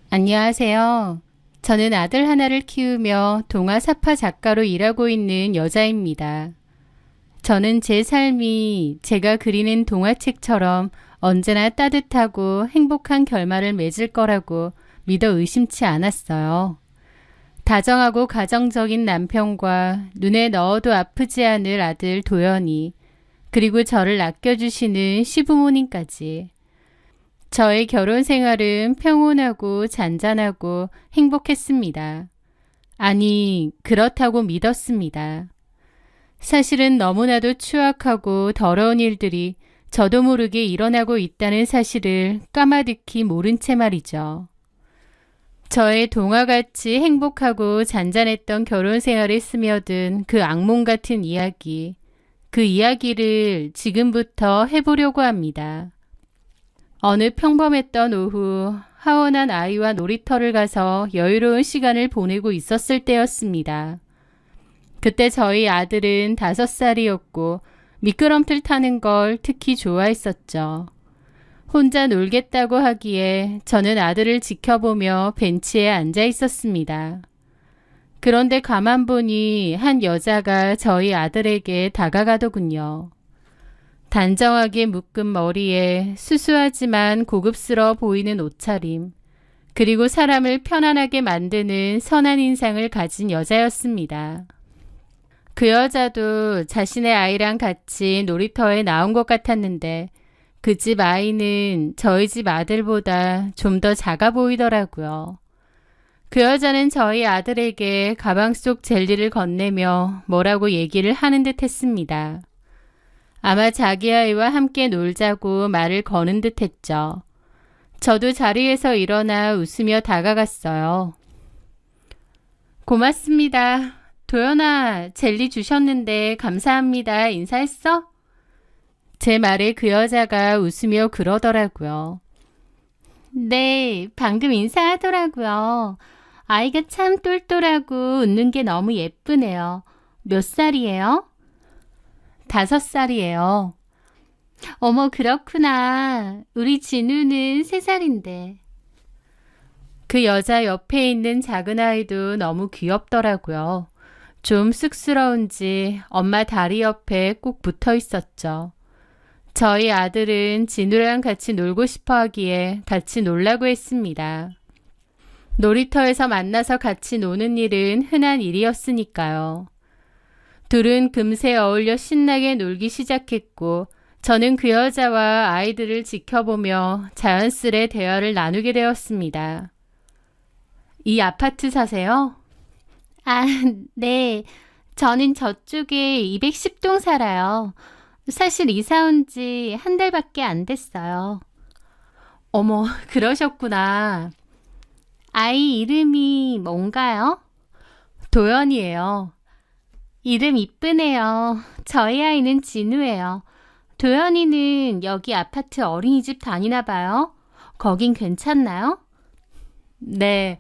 안녕하세요. 저는 아들 하나를 키우며 동화사파 작가로 일하고 있는 여자입니다. 저는 제 삶이 제가 그리는 동화책처럼 언제나 따뜻하고 행복한 결말을 맺을 거라고 믿어 의심치 않았어요. 다정하고 가정적인 남편과 눈에 넣어도 아프지 않을 아들 도연이, 그리고 저를 아껴주시는 시부모님까지. 저의 결혼 생활은 평온하고 잔잔하고 행복했습니다. 아니, 그렇다고 믿었습니다. 사실은 너무나도 추악하고 더러운 일들이 저도 모르게 일어나고 있다는 사실을 까마득히 모른 채 말이죠. 저의 동화같이 행복하고 잔잔했던 결혼 생활에 스며든 그 악몽 같은 이야기, 그 이야기를 지금부터 해보려고 합니다. 어느 평범했던 오후, 하원한 아이와 놀이터를 가서 여유로운 시간을 보내고 있었을 때였습니다. 그때 저희 아들은 5살이었고 미끄럼틀 타는 걸 특히 좋아했었죠. 혼자 놀겠다고 하기에 저는 아들을 지켜보며 벤치에 앉아 있었습니다. 그런데 가만 보니 한 여자가 저희 아들에게 다가가더군요. 단정하게 묶은 머리에 수수하지만 고급스러워 보이는 옷차림, 그리고 사람을 편안하게 만드는 선한 인상을 가진 여자였습니다. 그 여자도 자신의 아이랑 같이 놀이터에 나온 것 같았는데 그 집 아이는 저희 집 아들보다 좀 더 작아 보이더라고요. 그 여자는 저희 아들에게 가방 속 젤리를 건네며 뭐라고 얘기를 하는 듯 했습니다. 아마 자기 아이와 함께 놀자고 말을 거는 듯 했죠. 저도 자리에서 일어나 웃으며 다가갔어요. 고맙습니다. 도연아, 젤리 주셨는데 감사합니다. 인사했어? 제 말에 그 여자가 웃으며 그러더라고요. 네, 방금 인사하더라고요. 아이가 참 똘똘하고 웃는 게 너무 예쁘네요. 몇 살이에요? 5살이에요. 어머, 그렇구나. 우리 진우는 3살인데. 그 여자 옆에 있는 작은 아이도 너무 귀엽더라고요. 좀 쑥스러운지 엄마 다리 옆에 꼭 붙어 있었죠. 저희 아들은 진우랑 같이 놀고 싶어 하기에 같이 놀라고 했습니다. 놀이터에서 만나서 같이 노는 일은 흔한 일이었으니까요. 둘은 금세 어울려 신나게 놀기 시작했고 저는 그 여자와 아이들을 지켜보며 자연스레 대화를 나누게 되었습니다. 이 아파트 사세요? 아, 네. 저는 저쪽에 210동 살아요. 사실 이사 온 지 한 달밖에 안 됐어요. 어머, 그러셨구나. 아이 이름이 뭔가요? 도연이에요. 이름 이쁘네요. 저희 아이는 진우예요. 도연이는 여기 아파트 어린이집 다니나 봐요. 거긴 괜찮나요? 네,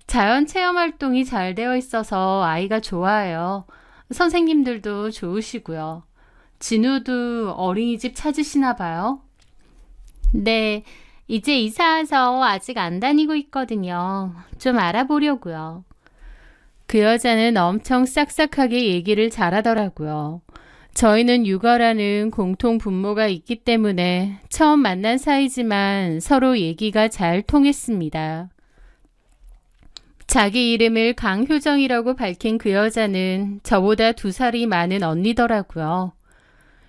자연 체험 활동이 잘 되어 있어서 아이가 좋아해요. 선생님들도 좋으시고요. 진우도 어린이집 찾으시나 봐요? 네, 이제 이사 와서 아직 안 다니고 있거든요. 좀 알아보려고요. 그 여자는 엄청 싹싹하게 얘기를 잘하더라고요. 저희는 육아라는 공통 분모가 있기 때문에 처음 만난 사이지만 서로 얘기가 잘 통했습니다. 자기 이름을 강효정이라고 밝힌 그 여자는 저보다 2살이 많은 언니더라고요.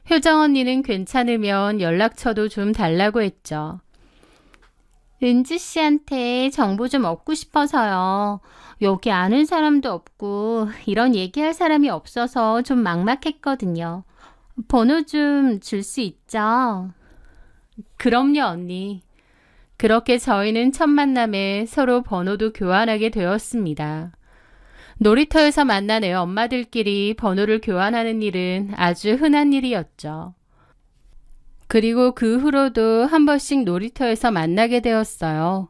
효정 언니는 괜찮으면 연락처도 좀 달라고 했죠. 은지 씨한테 정보 좀 얻고 싶어서요. 여기 아는 사람도 없고 이런 얘기할 사람이 없어서 좀 막막했거든요. 번호 좀 줄 수 있죠? 그럼요, 언니. 그렇게 저희는 첫 만남에 서로 번호도 교환하게 되었습니다. 놀이터에서 만난 애 엄마들끼리 번호를 교환하는 일은 아주 흔한 일이었죠. 그리고 그 후로도 한 번씩 놀이터에서 만나게 되었어요.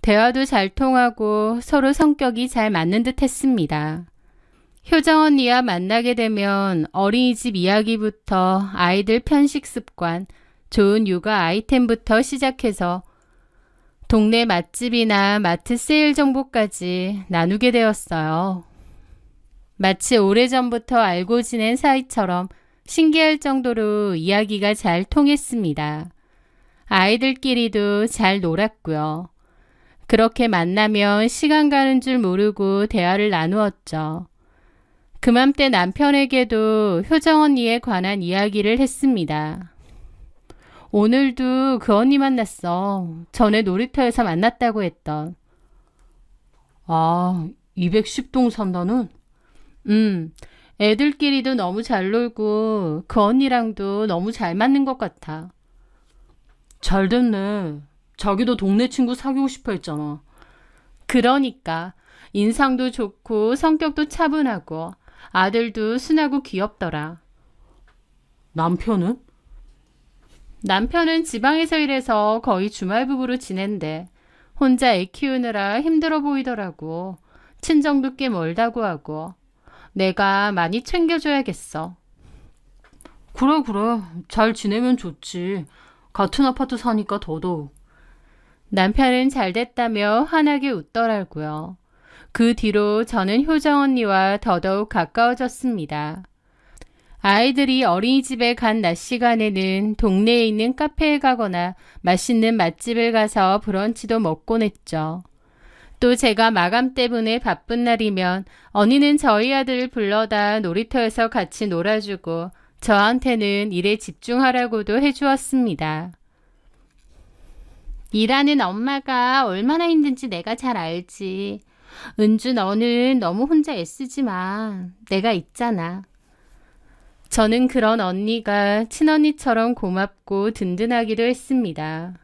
대화도 잘 통하고 서로 성격이 잘 맞는 듯 했습니다. 효정 언니와 만나게 되면 어린이집 이야기부터 아이들 편식 습관, 좋은 육아 아이템부터 시작해서 동네 맛집이나 마트 세일 정보까지 나누게 되었어요. 마치 오래전부터 알고 지낸 사이처럼 신기할 정도로 이야기가 잘 통했습니다. 아이들끼리도 잘 놀았고요. 그렇게 만나면 시간 가는 줄 모르고 대화를 나누었죠. 그맘때 남편에게도 효정 언니에 관한 이야기를 했습니다. 오늘도 그 언니 만났어. 전에 놀이터에서 만났다고 했던. 아, 210동 산다는? 애들끼리도 너무 잘 놀고 그 언니랑도 너무 잘 맞는 것 같아. 잘 됐네. 자기도 동네 친구 사귀고 싶어 했잖아. 그러니까 인상도 좋고 성격도 차분하고 아들도 순하고 귀엽더라. 남편은? 남편은 지방에서 일해서 거의 주말 부부로 지낸대. 혼자 애 키우느라 힘들어 보이더라고. 친정도 꽤 멀다고 하고. 내가 많이 챙겨줘야겠어. 그래, 그래. 잘 지내면 좋지. 같은 아파트 사니까 더더욱. 남편은 잘 됐다며 환하게 웃더라고요. 그 뒤로 저는 효정 언니와 더더욱 가까워졌습니다. 아이들이 어린이집에 간 낮 시간에는 동네에 있는 카페에 가거나 맛있는 맛집을 가서 브런치도 먹곤 했죠. 또 제가 마감 때문에 바쁜 날이면 언니는 저희 아들을 불러다 놀이터에서 같이 놀아주고 저한테는 일에 집중하라고도 해주었습니다. 일하는 엄마가 얼마나 힘든지 내가 잘 알지. 은주 너는 너무 혼자 애쓰지 마. 내가 있잖아. 저는 그런 언니가 친언니처럼 고맙고 든든하기도 했습니다.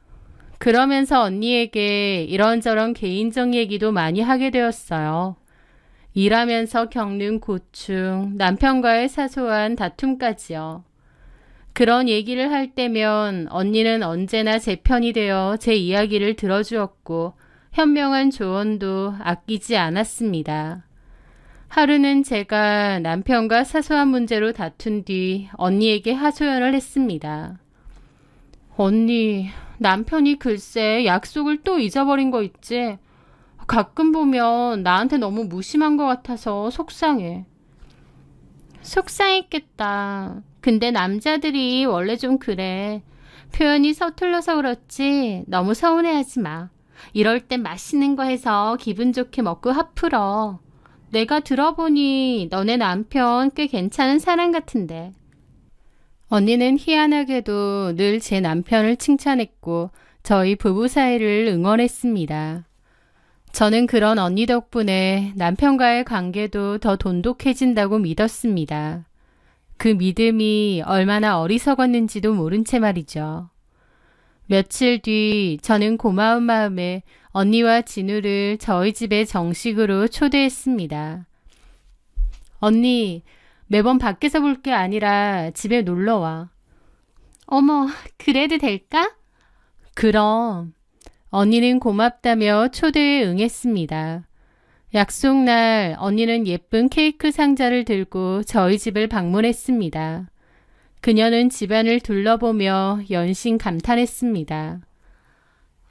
그러면서 언니에게 이런저런 개인적 얘기도 많이 하게 되었어요. 일하면서 겪는 고충, 남편과의 사소한 다툼까지요. 그런 얘기를 할 때면 언니는 언제나 제 편이 되어 제 이야기를 들어주었고 현명한 조언도 아끼지 않았습니다. 하루는 제가 남편과 사소한 문제로 다툰 뒤 언니에게 하소연을 했습니다. 언니, 남편이 글쎄 약속을 또 잊어버린 거 있지? 가끔 보면 나한테 너무 무심한 것 같아서 속상해. 속상했겠다. 근데 남자들이 원래 좀 그래. 표현이 서툴러서 그렇지 너무 서운해하지 마. 이럴 땐 맛있는 거 해서 기분 좋게 먹고 화풀어. 내가 들어보니 너네 남편 꽤 괜찮은 사람 같은데. 언니는 희한하게도 늘 제 남편을 칭찬했고 저희 부부 사이를 응원했습니다. 저는 그런 언니 덕분에 남편과의 관계도 더 돈독해진다고 믿었습니다. 그 믿음이 얼마나 어리석었는지도 모른 채 말이죠. 며칠 뒤 저는 고마운 마음에 언니와 진우를 저희 집에 정식으로 초대했습니다. 언니, 매번 밖에서 볼 게 아니라 집에 놀러와. 어머, 그래도 될까? 그럼. 언니는 고맙다며 초대에 응했습니다. 약속날 언니는 예쁜 케이크 상자를 들고 저희 집을 방문했습니다. 그녀는 집안을 둘러보며 연신 감탄했습니다.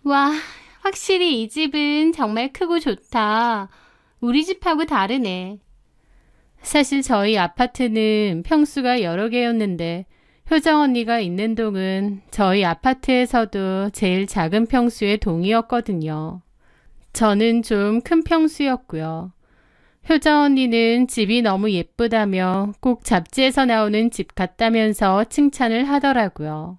와, 확실히 이 집은 정말 크고 좋다. 우리 집하고 다르네. 사실 저희 아파트는 평수가 여러 개였는데 효정 언니가 있는 동은 저희 아파트에서도 제일 작은 평수의 동이었거든요. 저는 좀 큰 평수였고요. 효정 언니는 집이 너무 예쁘다며 꼭 잡지에서 나오는 집 같다면서 칭찬을 하더라고요.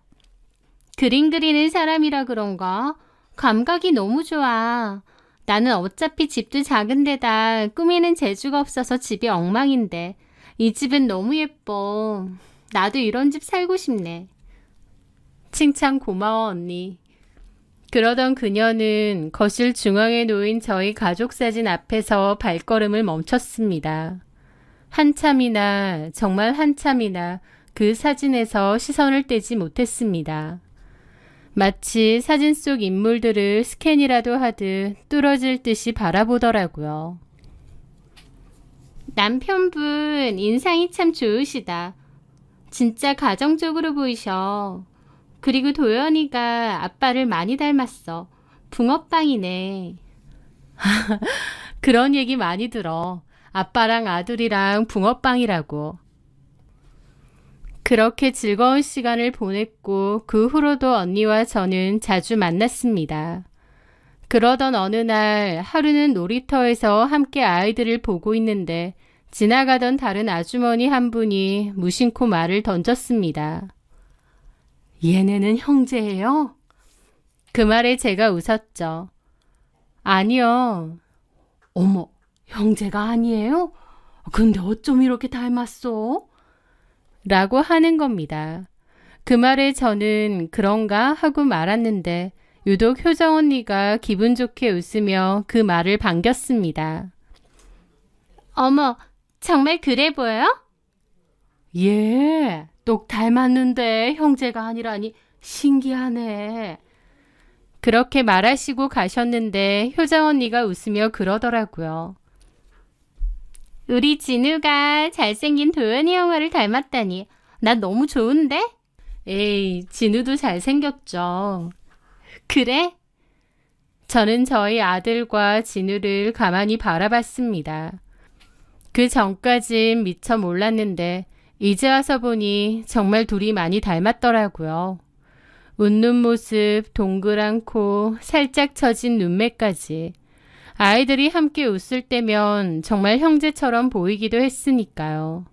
그림 그리는 사람이라 그런가? 감각이 너무 좋아. 나는 어차피 집도 작은 데다 꾸미는 재주가 없어서 집이 엉망인데 이 집은 너무 예뻐. 나도 이런 집 살고 싶네. 칭찬 고마워 언니. 그러던 그녀는 거실 중앙에 놓인 저희 가족 사진 앞에서 발걸음을 멈췄습니다. 한참이나 정말 한참이나 그 사진에서 시선을 떼지 못했습니다. 마치 사진 속 인물들을 스캔이라도 하듯 뚫어질 듯이 바라보더라고요. 남편분 인상이 참 좋으시다. 진짜 가정적으로 보이셔. 그리고 도연이가 아빠를 많이 닮았어. 붕어빵이네. 그런 얘기 많이 들어. 아빠랑 아들이랑 붕어빵이라고. 그렇게 즐거운 시간을 보냈고 그 후로도 언니와 저는 자주 만났습니다. 그러던 어느 날 하루는 놀이터에서 함께 아이들을 보고 있는데 지나가던 다른 아주머니 한 분이 무심코 말을 던졌습니다. 얘네는 형제예요? 그 말에 제가 웃었죠. 아니요. 어머, 형제가 아니에요? 근데 어쩜 이렇게 닮았어? 라고 하는 겁니다. 그 말에 저는 그런가 하고 말았는데 유독 효정 언니가 기분 좋게 웃으며 그 말을 반겼습니다. 어머, 정말 그래 보여? 예, 똑 닮았는데 형제가 아니라니 신기하네. 그렇게 말하시고 가셨는데 효정 언니가 웃으며 그러더라고요. 우리 진우가 잘생긴 도연이 형아를 닮았다니. 나 너무 좋은데? 에이, 진우도 잘생겼죠. 그래? 저는 저희 아들과 진우를 가만히 바라봤습니다. 그 전까진 미처 몰랐는데 이제 와서 보니 정말 둘이 많이 닮았더라고요. 웃는 모습, 동그란 코, 살짝 처진 눈매까지. 아이들이 함께 웃을 때면 정말 형제처럼 보이기도 했으니까요.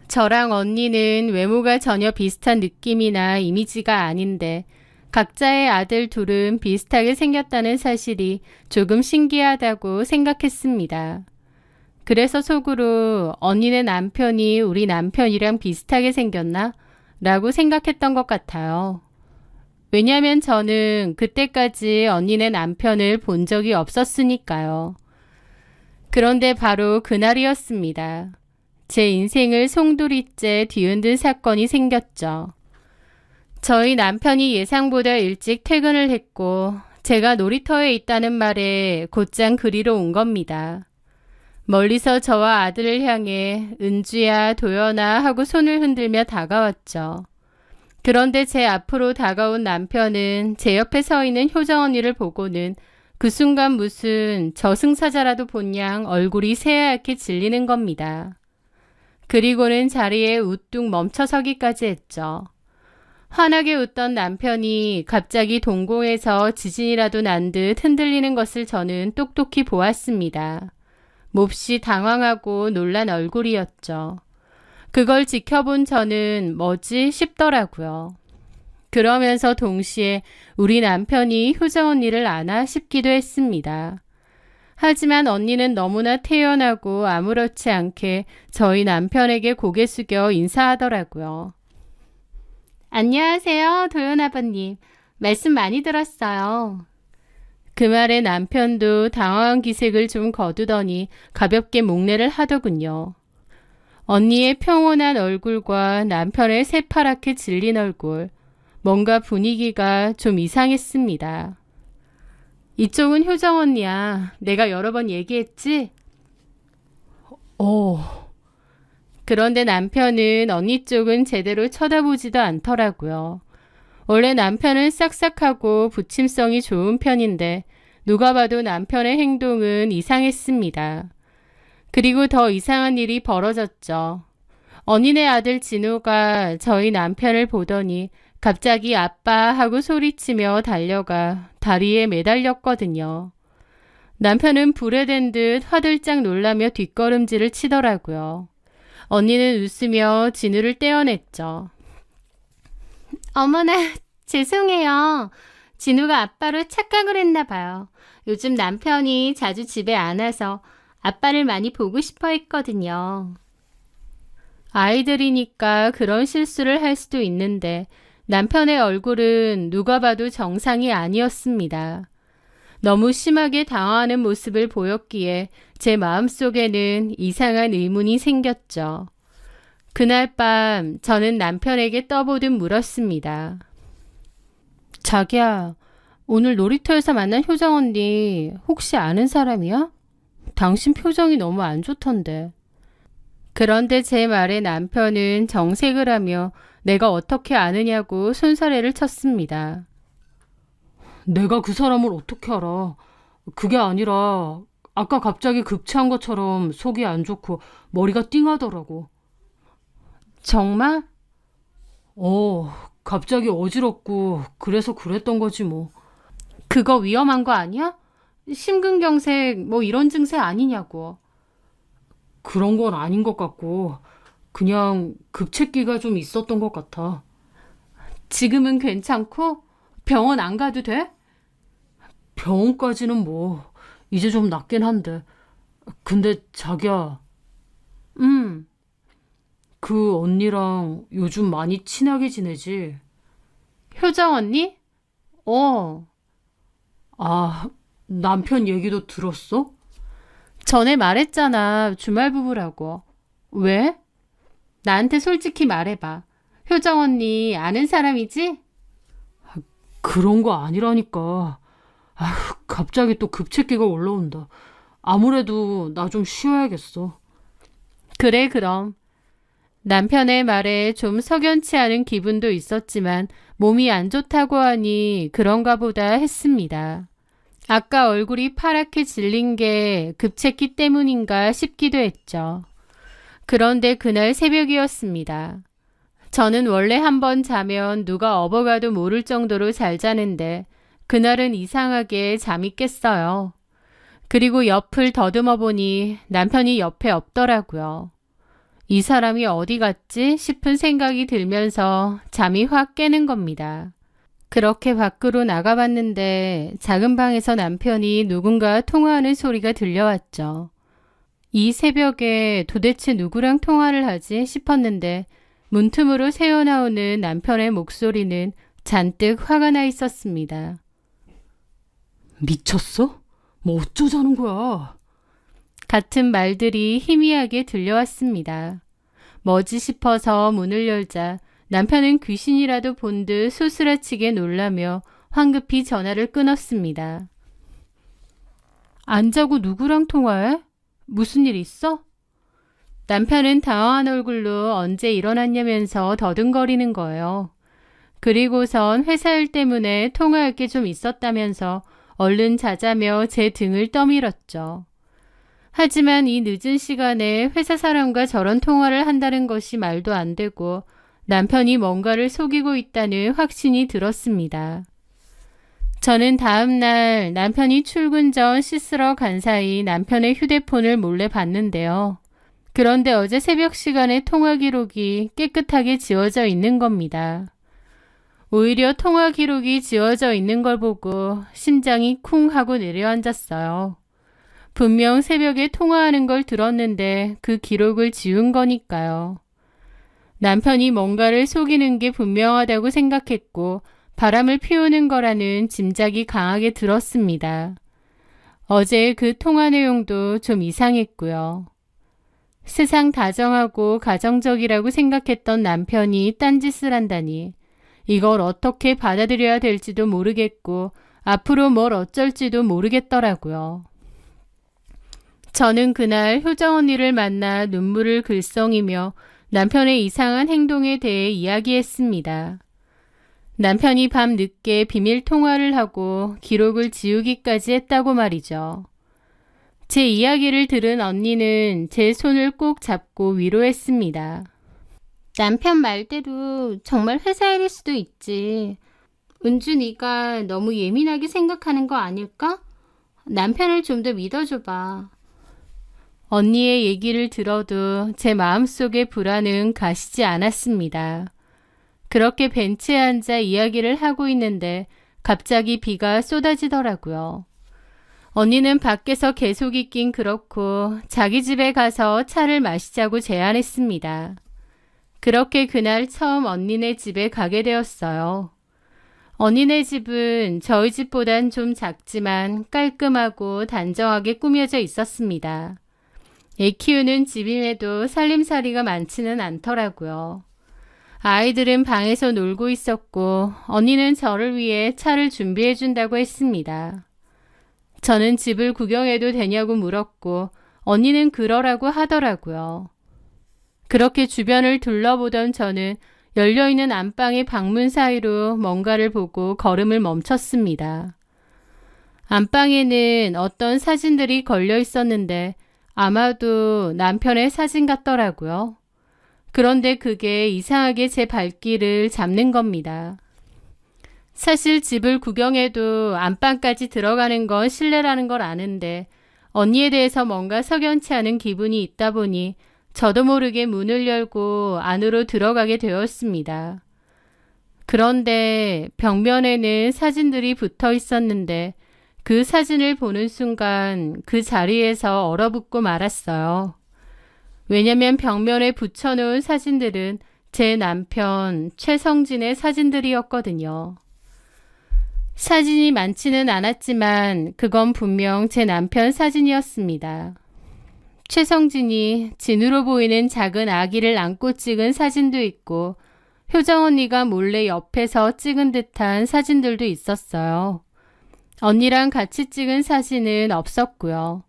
저랑 언니는 외모가 전혀 비슷한 느낌이나 이미지가 아닌데 각자의 아들 둘은 비슷하게 생겼다는 사실이 조금 신기하다고 생각했습니다. 그래서 속으로 언니네 남편이 우리 남편이랑 비슷하게 생겼나? 라고 생각했던 것 같아요. 왜냐면 저는 그때까지 언니네 남편을 본 적이 없었으니까요. 그런데 바로 그날이었습니다. 제 인생을 송두리째 뒤흔든 사건이 생겼죠. 저희 남편이 예상보다 일찍 퇴근을 했고 제가 놀이터에 있다는 말에 곧장 그리로 온 겁니다. 멀리서 저와 아들을 향해 은주야, 도연아 하고 손을 흔들며 다가왔죠. 그런데 제 앞으로 다가온 남편은 제 옆에 서 있는 효정 언니를 보고는 그 순간 무슨 저승사자라도 본 양 얼굴이 새하얗게 질리는 겁니다. 그리고는 자리에 우뚝 멈춰서기까지 했죠. 환하게 웃던 남편이 갑자기 동공에서 지진이라도 난 듯 흔들리는 것을 저는 똑똑히 보았습니다. 몹시 당황하고 놀란 얼굴이었죠. 그걸 지켜본 저는 뭐지 싶더라고요. 그러면서 동시에 우리 남편이 효정 언니를 아나 싶기도 했습니다. 하지만 언니는 너무나 태연하고 아무렇지 않게 저희 남편에게 고개 숙여 인사하더라고요. 안녕하세요, 도연 아버님. 말씀 많이 들었어요. 그 말에 남편도 당황한 기색을 좀 거두더니 가볍게 목례를 하더군요. 언니의 평온한 얼굴과 남편의 새파랗게 질린 얼굴, 뭔가 분위기가 좀 이상했습니다. 이쪽은 효정 언니야. 내가 여러 번 얘기했지? 그런데 남편은 언니 쪽은 제대로 쳐다보지도 않더라고요. 원래 남편은 싹싹하고 부침성이 좋은 편인데 누가 봐도 남편의 행동은 이상했습니다. 그리고 더 이상한 일이 벌어졌죠. 언니네 아들 진우가 저희 남편을 보더니 갑자기 아빠 하고 소리치며 달려가 다리에 매달렸거든요. 남편은 불에 댄 듯 화들짝 놀라며 뒷걸음질을 치더라고요. 언니는 웃으며 진우를 떼어냈죠. 어머나, 죄송해요. 진우가 아빠로 착각을 했나 봐요. 요즘 남편이 자주 집에 안 와서 아빠를 많이 보고 싶어 했거든요. 아이들이니까 그런 실수를 할 수도 있는데 남편의 얼굴은 누가 봐도 정상이 아니었습니다. 너무 심하게 당황하는 모습을 보였기에 제 마음속에는 이상한 의문이 생겼죠. 그날 밤 저는 남편에게 떠보듯 물었습니다. 자기야, 오늘 놀이터에서 만난 효정 언니 혹시 아는 사람이야? 당신 표정이 너무 안 좋던데. 그런데 제 말에 남편은 정색을 하며 내가 어떻게 아느냐고 손사래를 쳤습니다. 내가 그 사람을 어떻게 알아? 그게 아니라 아까 갑자기 급체한 것처럼 속이 안 좋고 머리가 띵하더라고. 정말? 갑자기 어지럽고 그래서 그랬던 거지 뭐. 그거 위험한 거 아니야? 심근경색 뭐 이런 증세 아니냐고. 그런 건 아닌 것 같고 그냥 급체기가 좀 있었던 것 같아. 지금은 괜찮고 병원 안 가도 돼? 병원까지는 뭐 이제 좀 낫긴 한데. 근데 자기야, 음. 그 언니랑 요즘 많이 친하게 지내지? 효정 언니? 어. 아, 남편 얘기도 들었어? 전에 말했잖아. 주말 부부라고. 왜? 나한테 솔직히 말해봐. 효정 언니 아는 사람이지? 그런 거 아니라니까. 갑자기 또 급체기가 올라온다. 아무래도 나 좀 쉬어야겠어. 그래 그럼. 남편의 말에 좀 석연치 않은 기분도 있었지만 몸이 안 좋다고 하니 그런가 보다 했습니다. 아까 얼굴이 파랗게 질린 게 급체기 때문인가 싶기도 했죠. 그런데 그날 새벽이었습니다. 저는 원래 한번 자면 누가 업어가도 모를 정도로 잘 자는데 그날은 이상하게 잠이 깼어요. 그리고 옆을 더듬어 보니 남편이 옆에 없더라고요. 이 사람이 어디 갔지 싶은 생각이 들면서 잠이 확 깨는 겁니다. 그렇게 밖으로 나가봤는데 작은 방에서 남편이 누군가 통화하는 소리가 들려왔죠. 이 새벽에 도대체 누구랑 통화를 하지 싶었는데 문틈으로 새어나오는 남편의 목소리는 잔뜩 화가 나 있었습니다. 미쳤어? 뭐 어쩌자는 거야? 같은 말들이 희미하게 들려왔습니다. 뭐지 싶어서 문을 열자 남편은 귀신이라도 본 듯 소스라치게 놀라며 황급히 전화를 끊었습니다. 안 자고 누구랑 통화해? 무슨 일 있어? 남편은 당황한 얼굴로 언제 일어났냐면서 더듬거리는 거예요. 그리고선 회사 일 때문에 통화할 게 좀 있었다면서 얼른 자자며 제 등을 떠밀었죠. 하지만 이 늦은 시간에 회사 사람과 저런 통화를 한다는 것이 말도 안 되고 남편이 뭔가를 속이고 있다는 확신이 들었습니다. 저는 다음 날 남편이 출근 전 씻으러 간 사이 남편의 휴대폰을 몰래 봤는데요. 그런데 어제 새벽 시간에 통화 기록이 깨끗하게 지워져 있는 겁니다. 오히려 통화 기록이 지워져 있는 걸 보고 심장이 쿵 하고 내려앉았어요. 분명 새벽에 통화하는 걸 들었는데 그 기록을 지운 거니까요. 남편이 뭔가를 속이는 게 분명하다고 생각했고 바람을 피우는 거라는 짐작이 강하게 들었습니다. 어제 그 통화 내용도 좀 이상했고요. 세상 다정하고 가정적이라고 생각했던 남편이 딴짓을 한다니 이걸 어떻게 받아들여야 될지도 모르겠고 앞으로 뭘 어쩔지도 모르겠더라고요. 저는 그날 효정 언니를 만나 눈물을 글썽이며 남편의 이상한 행동에 대해 이야기했습니다. 남편이 밤 늦게 비밀 통화를 하고 기록을 지우기까지 했다고 말이죠. 제 이야기를 들은 언니는 제 손을 꼭 잡고 위로했습니다. 남편 말대로 정말 회사 일일 수도 있지. 은주 네가 너무 예민하게 생각하는 거 아닐까? 남편을 좀 더 믿어줘봐. 언니의 얘기를 들어도 제 마음속의 불안은 가시지 않았습니다. 그렇게 벤치에 앉아 이야기를 하고 있는데 갑자기 비가 쏟아지더라고요. 언니는 밖에서 계속 있긴 그렇고 자기 집에 가서 차를 마시자고 제안했습니다. 그렇게 그날 처음 언니네 집에 가게 되었어요. 언니네 집은 저희 집보단 좀 작지만 깔끔하고 단정하게 꾸며져 있었습니다. 애 키우는 집임에도 살림살이가 많지는 않더라고요. 아이들은 방에서 놀고 있었고 언니는 저를 위해 차를 준비해 준다고 했습니다. 저는 집을 구경해도 되냐고 물었고 언니는 그러라고 하더라고요. 그렇게 주변을 둘러보던 저는 열려있는 안방의 방문 사이로 뭔가를 보고 걸음을 멈췄습니다. 안방에는 어떤 사진들이 걸려 있었는데 아마도 남편의 사진 같더라고요. 그런데 그게 이상하게 제 발길을 잡는 겁니다. 사실 집을 구경해도 안방까지 들어가는 건 실례라는 걸 아는데 언니에 대해서 뭔가 석연치 않은 기분이 있다 보니 저도 모르게 문을 열고 안으로 들어가게 되었습니다. 그런데 벽면에는 사진들이 붙어 있었는데 그 사진을 보는 순간 그 자리에서 얼어붙고 말았어요. 왜냐면 벽면에 붙여놓은 사진들은 제 남편 최성진의 사진들이었거든요. 사진이 많지는 않았지만 그건 분명 제 남편 사진이었습니다. 최성진이 진으로 보이는 작은 아기를 안고 찍은 사진도 있고 효정 언니가 몰래 옆에서 찍은 듯한 사진들도 있었어요. 언니랑 같이 찍은 사진은 없었고요.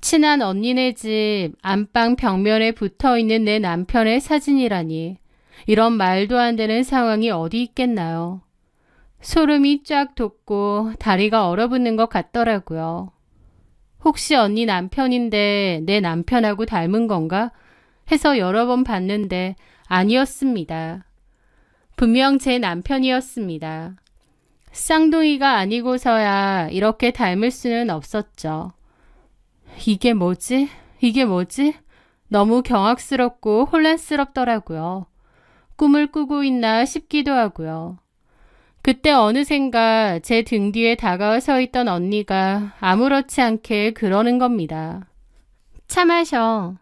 친한 언니네 집 안방 벽면에 붙어있는 내 남편의 사진이라니 이런 말도 안 되는 상황이 어디 있겠나요. 소름이 쫙 돋고 다리가 얼어붙는 것 같더라고요. 혹시 언니 남편인데 내 남편하고 닮은 건가? 해서 여러 번 봤는데 아니었습니다. 분명 제 남편이었습니다. 쌍둥이가 아니고서야 이렇게 닮을 수는 없었죠. 이게 뭐지? 이게 뭐지? 너무 경악스럽고 혼란스럽더라고요. 꿈을 꾸고 있나 싶기도 하고요. 그때 어느샌가 제 등 뒤에 다가와 서 있던 언니가 아무렇지 않게 그러는 겁니다. 차 마셔.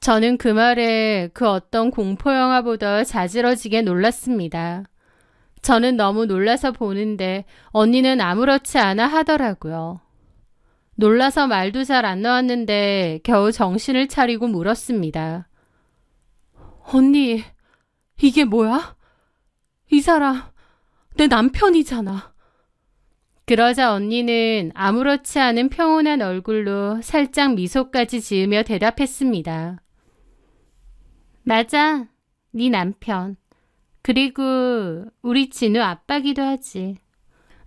저는 그 말에 그 어떤 공포영화보다 자지러지게 놀랐습니다. 저는 너무 놀라서 보는데 언니는 아무렇지 않아 하더라고요. 놀라서 말도 잘 안 나왔는데 겨우 정신을 차리고 물었습니다. 언니, 이게 뭐야? 이 사람 내 남편이잖아. 그러자 언니는 아무렇지 않은 평온한 얼굴로 살짝 미소까지 지으며 대답했습니다. 맞아, 네 남편. 그리고 우리 진우 아빠기도 하지.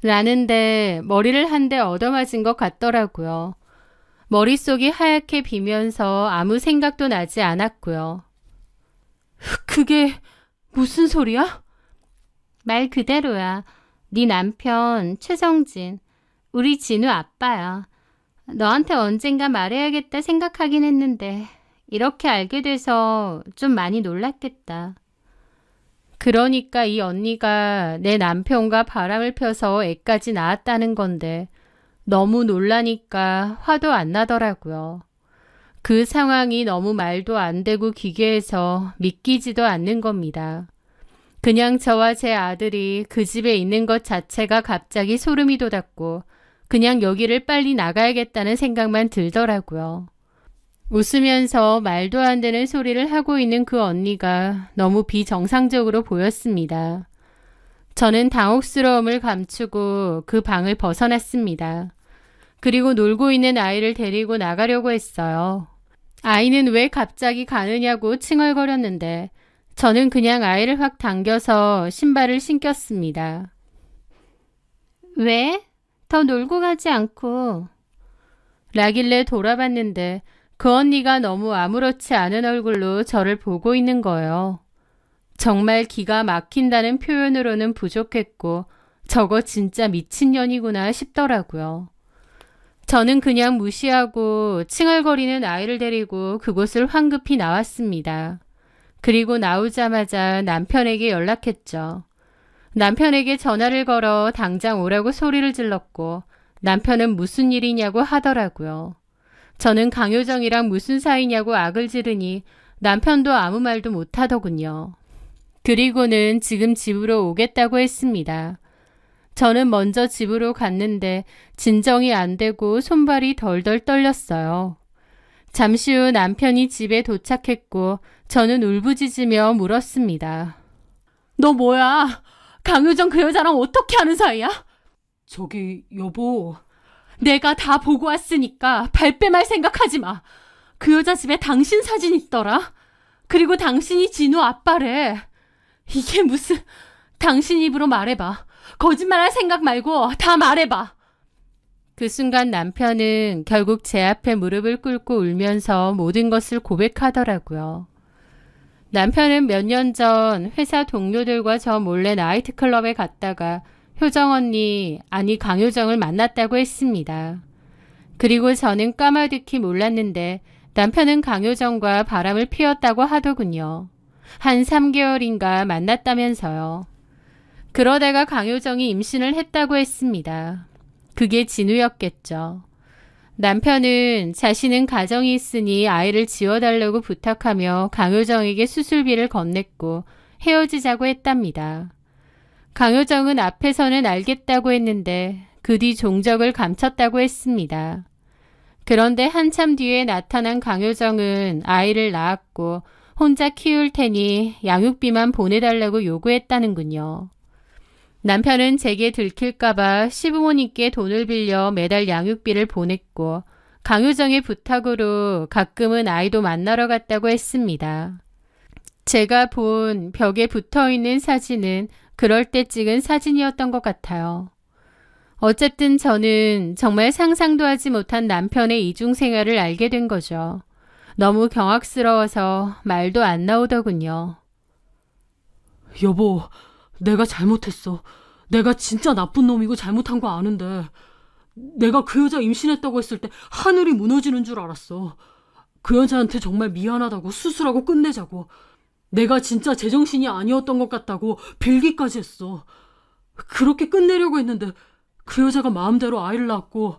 라는데 머리를 한 대 얻어맞은 것 같더라고요. 머릿속이 하얗게 비면서 아무 생각도 나지 않았고요. 그게 무슨 소리야? 말 그대로야. 네 남편 최성진, 우리 진우 아빠야. 너한테 언젠가 말해야겠다 생각하긴 했는데 이렇게 알게 돼서 좀 많이 놀랐겠다. 그러니까 이 언니가 내 남편과 바람을 펴서 애까지 낳았다는 건데 너무 놀라니까 화도 안 나더라고요. 그 상황이 너무 말도 안 되고 기괴해서 믿기지도 않는 겁니다. 그냥 저와 제 아들이 그 집에 있는 것 자체가 갑자기 소름이 돋았고 그냥 여기를 빨리 나가야겠다는 생각만 들더라고요. 웃으면서 말도 안 되는 소리를 하고 있는 그 언니가 너무 비정상적으로 보였습니다. 저는 당혹스러움을 감추고 그 방을 벗어났습니다. 그리고 놀고 있는 아이를 데리고 나가려고 했어요. 아이는 왜 갑자기 가느냐고 칭얼거렸는데 저는 그냥 아이를 확 당겨서 신발을 신겼습니다. 왜? 더 놀고 가지 않고. 라길래 돌아봤는데 그 언니가 너무 아무렇지 않은 얼굴로 저를 보고 있는 거예요. 정말 기가 막힌다는 표현으로는 부족했고 저거 진짜 미친년이구나 싶더라고요. 저는 그냥 무시하고 칭얼거리는 아이를 데리고 그곳을 황급히 나왔습니다. 그리고 나오자마자 남편에게 연락했죠. 남편에게 전화를 걸어 당장 오라고 소리를 질렀고 남편은 무슨 일이냐고 하더라고요. 저는 강효정이랑 무슨 사이냐고 악을 지르니 남편도 아무 말도 못하더군요. 그리고는 지금 집으로 오겠다고 했습니다. 저는 먼저 집으로 갔는데 진정이 안 되고 손발이 덜덜 떨렸어요. 잠시 후 남편이 집에 도착했고 저는 울부짖으며 물었습니다. 너 뭐야? 강효정 그 여자랑 어떻게 하는 사이야? 저기 여보, 내가 다 보고 왔으니까 발뺌할 생각하지 마. 그 여자 집에 당신 사진 있더라. 그리고 당신이 진우 아빠래. 이게 무슨... 당신 입으로 말해봐. 거짓말할 생각 말고 다 말해봐. 그 순간 남편은 결국 제 앞에 무릎을 꿇고 울면서 모든 것을 고백하더라고요. 남편은 몇 년 전 회사 동료들과 저 몰래 나이트클럽에 갔다가 효정 언니, 아니 강효정을 만났다고 했습니다. 그리고 저는 까마득히 몰랐는데 남편은 강효정과 바람을 피웠다고 하더군요. 한 3개월인가 만났다면서요. 그러다가 강효정이 임신을 했다고 했습니다. 그게 진우였겠죠. 남편은 자신은 가정이 있으니 아이를 지어달라고 부탁하며 강효정에게 수술비를 건넸고 헤어지자고 했답니다. 강효정은 앞에서는 알겠다고 했는데 그 뒤 종적을 감췄다고 했습니다. 그런데 한참 뒤에 나타난 강효정은 아이를 낳았고 혼자 키울 테니 양육비만 보내달라고 요구했다는군요. 남편은 제게 들킬까봐 시부모님께 돈을 빌려 매달 양육비를 보냈고 강효정의 부탁으로 가끔은 아이도 만나러 갔다고 했습니다. 제가 본 벽에 붙어있는 사진은 그럴 때 찍은 사진이었던 것 같아요. 어쨌든 저는 정말 상상도 하지 못한 남편의 이중생활을 알게 된 거죠. 너무 경악스러워서 말도 안 나오더군요. 여보, 내가 잘못했어. 내가 진짜 나쁜 놈이고 잘못한 거 아는데 내가 그 여자 임신했다고 했을 때 하늘이 무너지는 줄 알았어. 그 여자한테 정말 미안하다고 수술하고 끝내자고. 내가 진짜 제정신이 아니었던 것 같다고 빌기까지 했어. 그렇게 끝내려고 했는데 그 여자가 마음대로 아이를 낳았고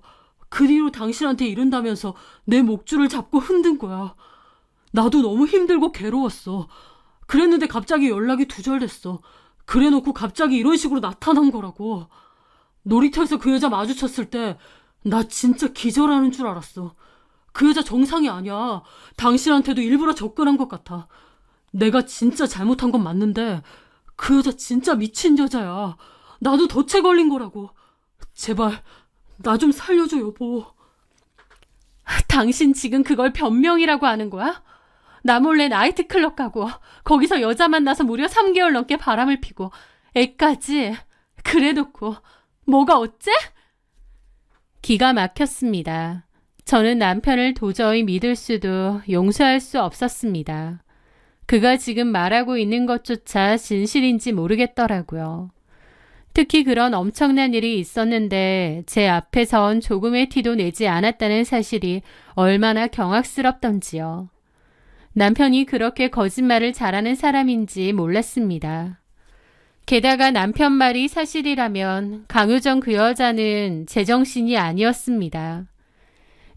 그 뒤로 당신한테 이른다면서 내 목줄을 잡고 흔든 거야. 나도 너무 힘들고 괴로웠어. 그랬는데 갑자기 연락이 두절됐어. 그래놓고 갑자기 이런 식으로 나타난 거라고. 놀이터에서 그 여자 마주쳤을 때 나 진짜 기절하는 줄 알았어. 그 여자 정상이 아니야. 당신한테도 일부러 접근한 것 같아. 내가 진짜 잘못한 건 맞는데 그 여자 진짜 미친 여자야. 나도 덫에 걸린 거라고. 제발 나 좀 살려줘, 여보. 당신 지금 그걸 변명이라고 하는 거야? 나 몰래 나이트클럽 가고 거기서 여자 만나서 무려 3개월 넘게 바람을 피고 애까지 그래놓고 뭐가 어째? 기가 막혔습니다. 저는 남편을 도저히 믿을 수도 용서할 수 없었습니다. 그가 지금 말하고 있는 것조차 진실인지 모르겠더라고요. 특히 그런 엄청난 일이 있었는데 제 앞에선 조금의 티도 내지 않았다는 사실이 얼마나 경악스럽던지요. 남편이 그렇게 거짓말을 잘하는 사람인지 몰랐습니다. 게다가 남편 말이 사실이라면 강효정 그 여자는 제정신이 아니었습니다.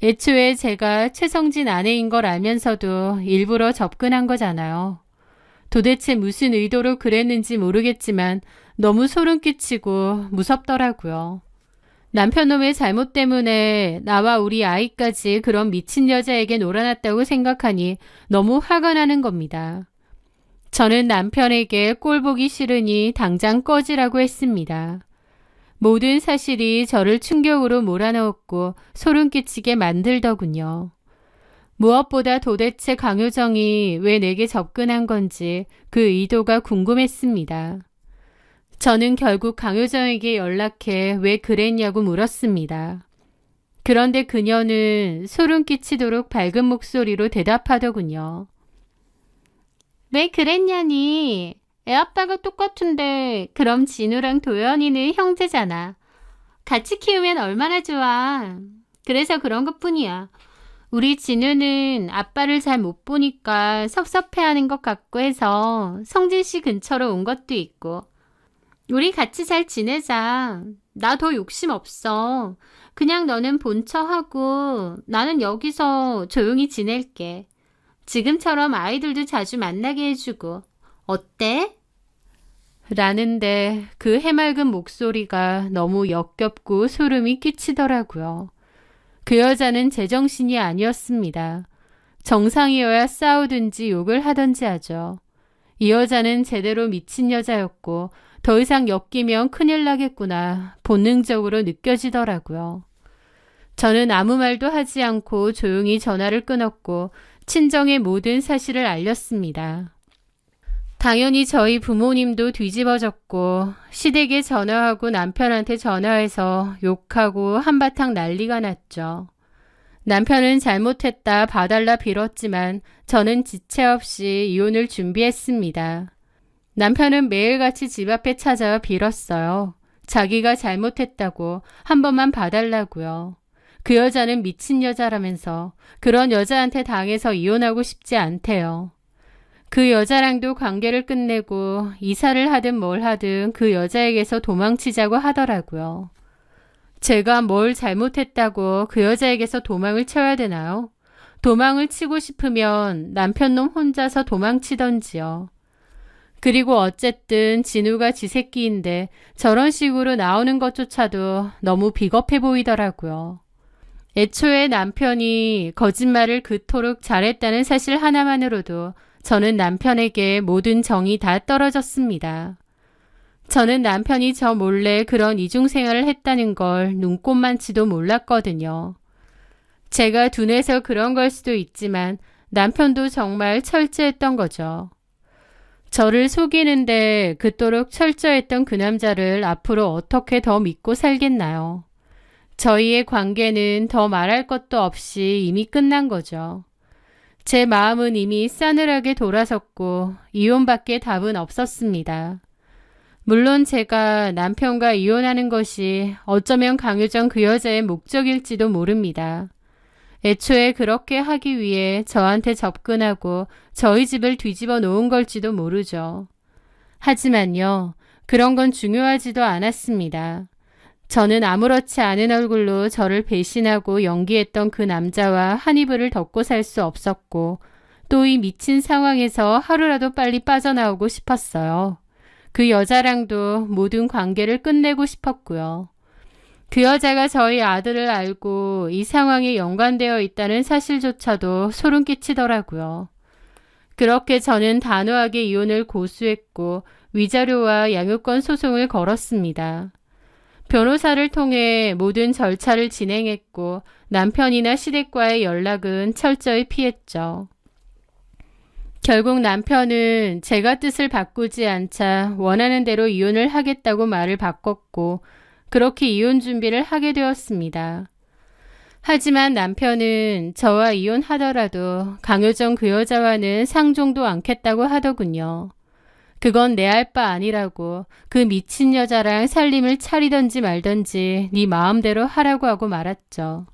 애초에 제가 최성진 아내인 걸 알면서도 일부러 접근한 거잖아요. 도대체 무슨 의도로 그랬는지 모르겠지만 너무 소름 끼치고 무섭더라고요. 남편놈의 잘못 때문에 나와 우리 아이까지 그런 미친 여자에게 놀아났다고 생각하니 너무 화가 나는 겁니다. 저는 남편에게 꼴보기 싫으니 당장 꺼지라고 했습니다. 모든 사실이 저를 충격으로 몰아넣었고 소름 끼치게 만들더군요. 무엇보다 도대체 강효정이 왜 내게 접근한 건지 그 의도가 궁금했습니다. 저는 결국 강효정에게 연락해 왜 그랬냐고 물었습니다. 그런데 그녀는 소름 끼치도록 밝은 목소리로 대답하더군요. 왜 그랬냐니? 애아빠가 똑같은데 그럼 진우랑 도연이는 형제잖아. 같이 키우면 얼마나 좋아. 그래서 그런 것뿐이야. 우리 진우는 아빠를 잘 못 보니까 섭섭해하는 것 같고 해서 성진 씨 근처로 온 것도 있고. 우리 같이 잘 지내자. 나 더 욕심 없어. 그냥 너는 본처 하고 나는 여기서 조용히 지낼게. 지금처럼 아이들도 자주 만나게 해주고. 어때? 라는데 그 해맑은 목소리가 너무 역겹고 소름이 끼치더라고요. 그 여자는 제정신이 아니었습니다. 정상이어야 싸우든지 욕을 하든지 하죠. 이 여자는 제대로 미친 여자였고 더 이상 엮이면 큰일 나겠구나 본능적으로 느껴지더라고요. 저는 아무 말도 하지 않고 조용히 전화를 끊었고 친정의 모든 사실을 알렸습니다. 당연히 저희 부모님도 뒤집어졌고 시댁에 전화하고 남편한테 전화해서 욕하고 한바탕 난리가 났죠. 남편은 잘못했다 봐달라 빌었지만 저는 지체 없이 이혼을 준비했습니다. 남편은 매일같이 집 앞에 찾아와 빌었어요. 자기가 잘못했다고 한 번만 봐달라고요. 그 여자는 미친 여자라면서 그런 여자한테 당해서 이혼하고 싶지 않대요. 그 여자랑도 관계를 끝내고 이사를 하든 뭘 하든 그 여자에게서 도망치자고 하더라고요. 제가 뭘 잘못했다고 그 여자에게서 도망을 쳐야 되나요? 도망을 치고 싶으면 남편놈 혼자서 도망치던지요. 그리고 어쨌든 진우가 지 새끼인데 저런 식으로 나오는 것조차도 너무 비겁해 보이더라고요. 애초에 남편이 거짓말을 그토록 잘했다는 사실 하나만으로도 저는 남편에게 모든 정이 다 떨어졌습니다. 저는 남편이 저 몰래 그런 이중생활을 했다는 걸 눈꼽만치도 몰랐거든요. 제가 둔해서 그런 걸 수도 있지만 남편도 정말 철저했던 거죠. 저를 속이는데 그토록 철저했던 그 남자를 앞으로 어떻게 더 믿고 살겠나요? 저희의 관계는 더 말할 것도 없이 이미 끝난 거죠. 제 마음은 이미 싸늘하게 돌아섰고 이혼밖에 답은 없었습니다. 물론 제가 남편과 이혼하는 것이 어쩌면 강효정 그 여자의 목적일지도 모릅니다. 애초에 그렇게 하기 위해 저한테 접근하고 저희 집을 뒤집어 놓은 걸지도 모르죠. 하지만요, 그런 건 중요하지도 않았습니다. 저는 아무렇지 않은 얼굴로 저를 배신하고 연기했던 그 남자와 한 이불을 덮고 살 수 없었고 또 이 미친 상황에서 하루라도 빨리 빠져나오고 싶었어요. 그 여자랑도 모든 관계를 끝내고 싶었고요. 그 여자가 저희 아들을 알고 이 상황에 연관되어 있다는 사실조차도 소름 끼치더라고요. 그렇게 저는 단호하게 이혼을 고수했고 위자료와 양육권 소송을 걸었습니다. 변호사를 통해 모든 절차를 진행했고 남편이나 시댁과의 연락은 철저히 피했죠. 결국 남편은 제가 뜻을 바꾸지 않자 원하는 대로 이혼을 하겠다고 말을 바꿨고 그렇게 이혼 준비를 하게 되었습니다. 하지만 남편은 저와 이혼하더라도 강효정 그 여자와는 상종도 않겠다고 하더군요. 그건 내 알 바 아니라고 그 미친 여자랑 살림을 차리던지 말던지 네 마음대로 하라고 하고 말았죠.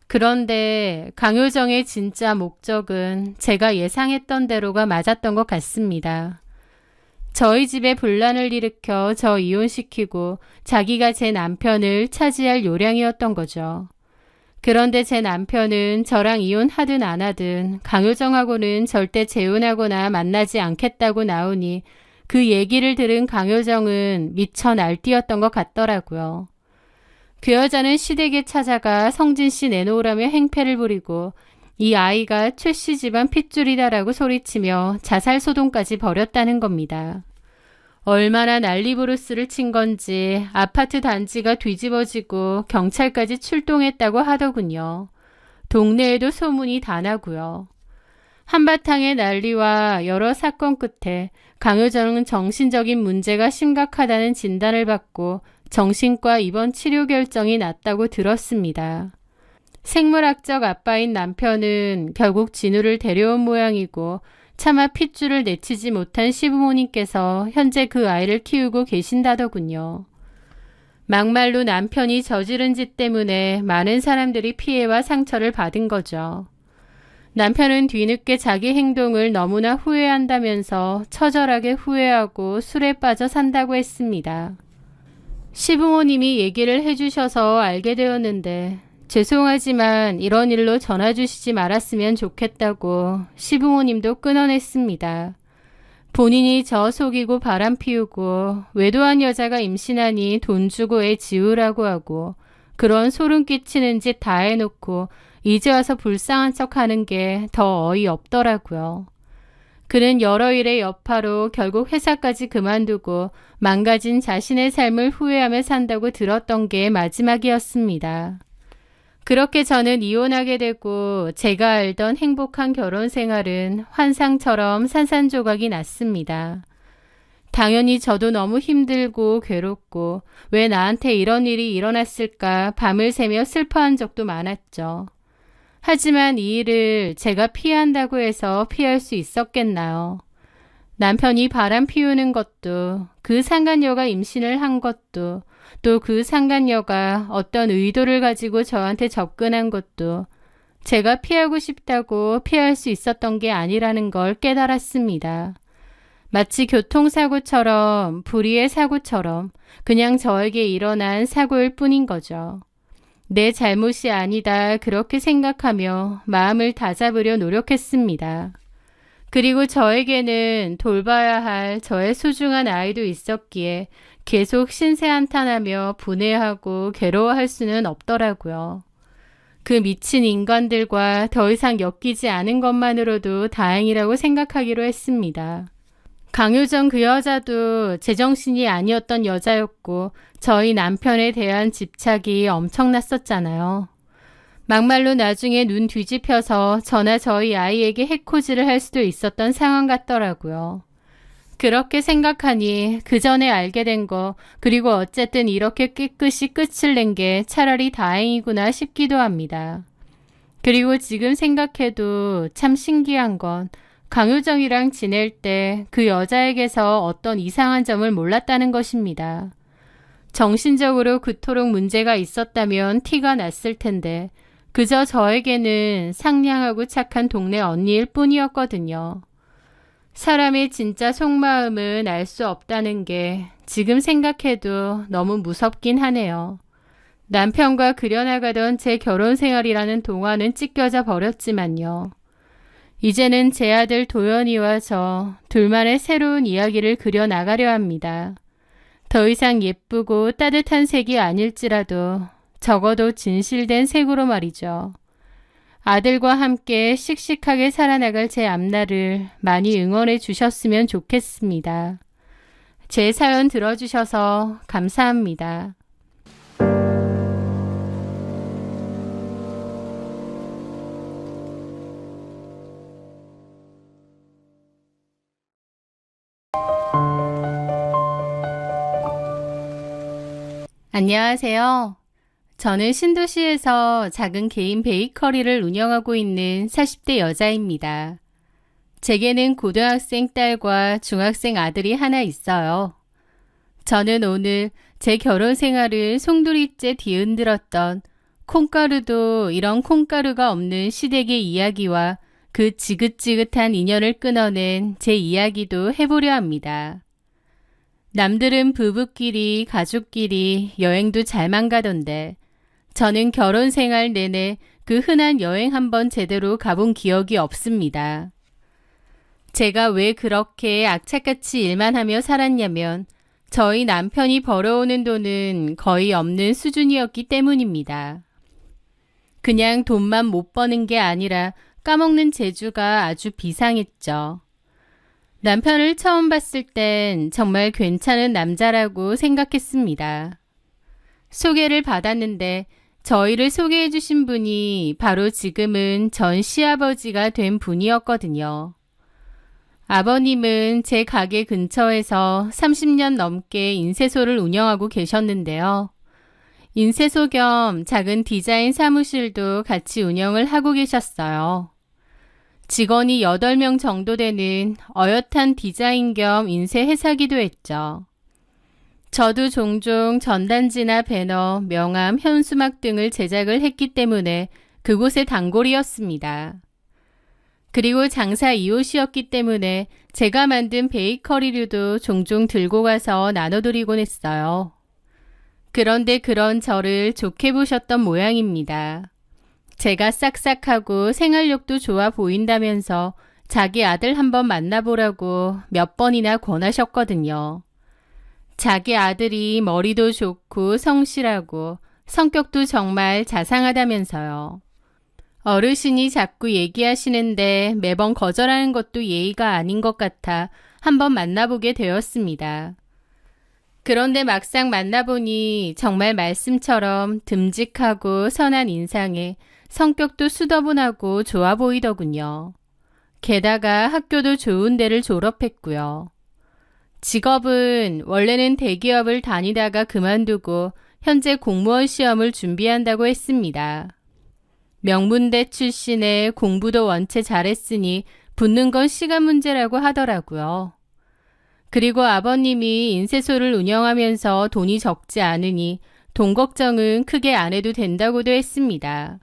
그런데 강효정의 진짜 목적은 제가 예상했던 대로가 맞았던 것 같습니다. 저희 집에 분란을 일으켜 저 이혼시키고 자기가 제 남편을 차지할 요량이었던 거죠. 그런데 제 남편은 저랑 이혼하든 안 하든 강효정하고는 절대 재혼하거나 만나지 않겠다고 나오니 그 얘기를 들은 강효정은 미쳐 날뛰었던 것 같더라고요. 그 여자는 시댁에 찾아가 성진 씨 내놓으라며 행패를 부리고 이 아이가 최 씨 집안 핏줄이다라고 소리치며 자살소동까지 벌였다는 겁니다. 얼마나 난리부르스를 친 건지 아파트 단지가 뒤집어지고 경찰까지 출동했다고 하더군요. 동네에도 소문이 다 나고요. 한바탕의 난리와 여러 사건 끝에 강효정은 정신적인 문제가 심각하다는 진단을 받고 정신과 입원 치료 결정이 났다고 들었습니다. 생물학적 아빠인 남편은 결국 진우를 데려온 모양이고 차마 핏줄을 내치지 못한 시부모님께서 현재 그 아이를 키우고 계신다더군요. 막말로 남편이 저지른 짓 때문에 많은 사람들이 피해와 상처를 받은 거죠. 남편은 뒤늦게 자기 행동을 너무나 후회한다면서 처절하게 후회하고 술에 빠져 산다고 했습니다. 시부모님이 얘기를 해주셔서 알게 되었는데 죄송하지만 이런 일로 전화 주시지 말았으면 좋겠다고 시부모님도 끊어냈습니다. 본인이 저 속이고 바람 피우고 외도한 여자가 임신하니 돈 주고 애 지우라고 하고 그런 소름 끼치는 짓 다 해놓고 이제 와서 불쌍한 척하는 게 더 어이없더라고요. 그는 여러 일의 여파로 결국 회사까지 그만두고 망가진 자신의 삶을 후회하며 산다고 들었던 게 마지막이었습니다. 그렇게 저는 이혼하게 되고 제가 알던 행복한 결혼 생활은 환상처럼 산산조각이 났습니다. 당연히 저도 너무 힘들고 괴롭고 왜 나한테 이런 일이 일어났을까 밤을 새며 슬퍼한 적도 많았죠. 하지만 이 일을 제가 피한다고 해서 피할 수 있었겠나요? 남편이 바람 피우는 것도, 그 상간녀가 임신을 한 것도, 또 그 상간녀가 어떤 의도를 가지고 저한테 접근한 것도 제가 피하고 싶다고 피할 수 있었던 게 아니라는 걸 깨달았습니다. 마치 교통사고처럼, 불의의 사고처럼 그냥 저에게 일어난 사고일 뿐인 거죠. 내 잘못이 아니다 그렇게 생각하며 마음을 다잡으려 노력했습니다. 그리고 저에게는 돌봐야 할 저의 소중한 아이도 있었기에 계속 신세한탄하며 분해하고 괴로워할 수는 없더라고요. 그 미친 인간들과 더 이상 엮이지 않은 것만으로도 다행이라고 생각하기로 했습니다. 강효정 그 여자도 제정신이 아니었던 여자였고 저희 남편에 대한 집착이 엄청났었잖아요. 막말로 나중에 눈 뒤집혀서 저나 저희 아이에게 해코지를 할 수도 있었던 상황 같더라고요. 그렇게 생각하니 그 전에 알게 된 거, 그리고 어쨌든 이렇게 깨끗이 끝을 낸 게 차라리 다행이구나 싶기도 합니다. 그리고 지금 생각해도 참 신기한 건 강효정이랑 지낼 때 그 여자에게서 어떤 이상한 점을 몰랐다는 것입니다. 정신적으로 그토록 문제가 있었다면 티가 났을 텐데 그저 저에게는 상냥하고 착한 동네 언니일 뿐이었거든요. 사람의 진짜 속마음은 알 수 없다는 게 지금 생각해도 너무 무섭긴 하네요. 남편과 그려나가던 제 결혼 생활이라는 동화는 찢겨져 버렸지만요. 이제는 제 아들 도연이와 저 둘만의 새로운 이야기를 그려나가려 합니다. 더 이상 예쁘고 따뜻한 색이 아닐지라도 적어도 진실된 색으로 말이죠. 아들과 함께 씩씩하게 살아나갈 제 앞날을 많이 응원해 주셨으면 좋겠습니다. 제 사연 들어주셔서 감사합니다. 안녕하세요. 저는 신도시에서 작은 개인 베이커리를 운영하고 있는 40대 여자입니다. 제게는 고등학생 딸과 중학생 아들이 하나 있어요. 저는 오늘 제 결혼 생활을 송두리째 뒤흔들었던 콩가루도 이런 콩가루가 없는 시댁의 이야기와 그 지긋지긋한 인연을 끊어낸 제 이야기도 해보려 합니다. 남들은 부부끼리, 가족끼리 여행도 잘만 가던데 저는 결혼 생활 내내 그 흔한 여행 한번 제대로 가본 기억이 없습니다. 제가 왜 그렇게 악착같이 일만 하며 살았냐면 저희 남편이 벌어오는 돈은 거의 없는 수준이었기 때문입니다. 그냥 돈만 못 버는 게 아니라 까먹는 재주가 아주 비상했죠. 남편을 처음 봤을 땐 정말 괜찮은 남자라고 생각했습니다. 소개를 받았는데 저희를 소개해 주신 분이 바로 지금은 전 시아버지가 된 분이었거든요. 아버님은 제 가게 근처에서 30년 넘게 인쇄소를 운영하고 계셨는데요. 인쇄소 겸 작은 디자인 사무실도 같이 운영을 하고 계셨어요. 직원이 8명 정도 되는 어엿한 디자인 겸 인쇄 회사기도 했죠. 저도 종종 전단지나 배너, 명함, 현수막 등을 제작을 했기 때문에 그곳의 단골이었습니다. 그리고 장사 이웃이었기 때문에 제가 만든 베이커리류도 종종 들고 가서 나눠드리곤 했어요. 그런데 그런 저를 좋게 보셨던 모양입니다. 제가 싹싹하고 생활력도 좋아 보인다면서 자기 아들 한번 만나보라고 몇 번이나 권하셨거든요. 자기 아들이 머리도 좋고 성실하고 성격도 정말 자상하다면서요. 어르신이 자꾸 얘기하시는데 매번 거절하는 것도 예의가 아닌 것 같아 한번 만나보게 되었습니다. 그런데 막상 만나보니 정말 말씀처럼 듬직하고 선한 인상에 성격도 수더분하고 좋아 보이더군요. 게다가 학교도 좋은 데를 졸업했고요. 직업은 원래는 대기업을 다니다가 그만두고 현재 공무원 시험을 준비한다고 했습니다. 명문대 출신에 공부도 원체 잘했으니 붙는 건 시간 문제라고 하더라고요. 그리고 아버님이 인쇄소를 운영하면서 돈이 적지 않으니 돈 걱정은 크게 안 해도 된다고도 했습니다.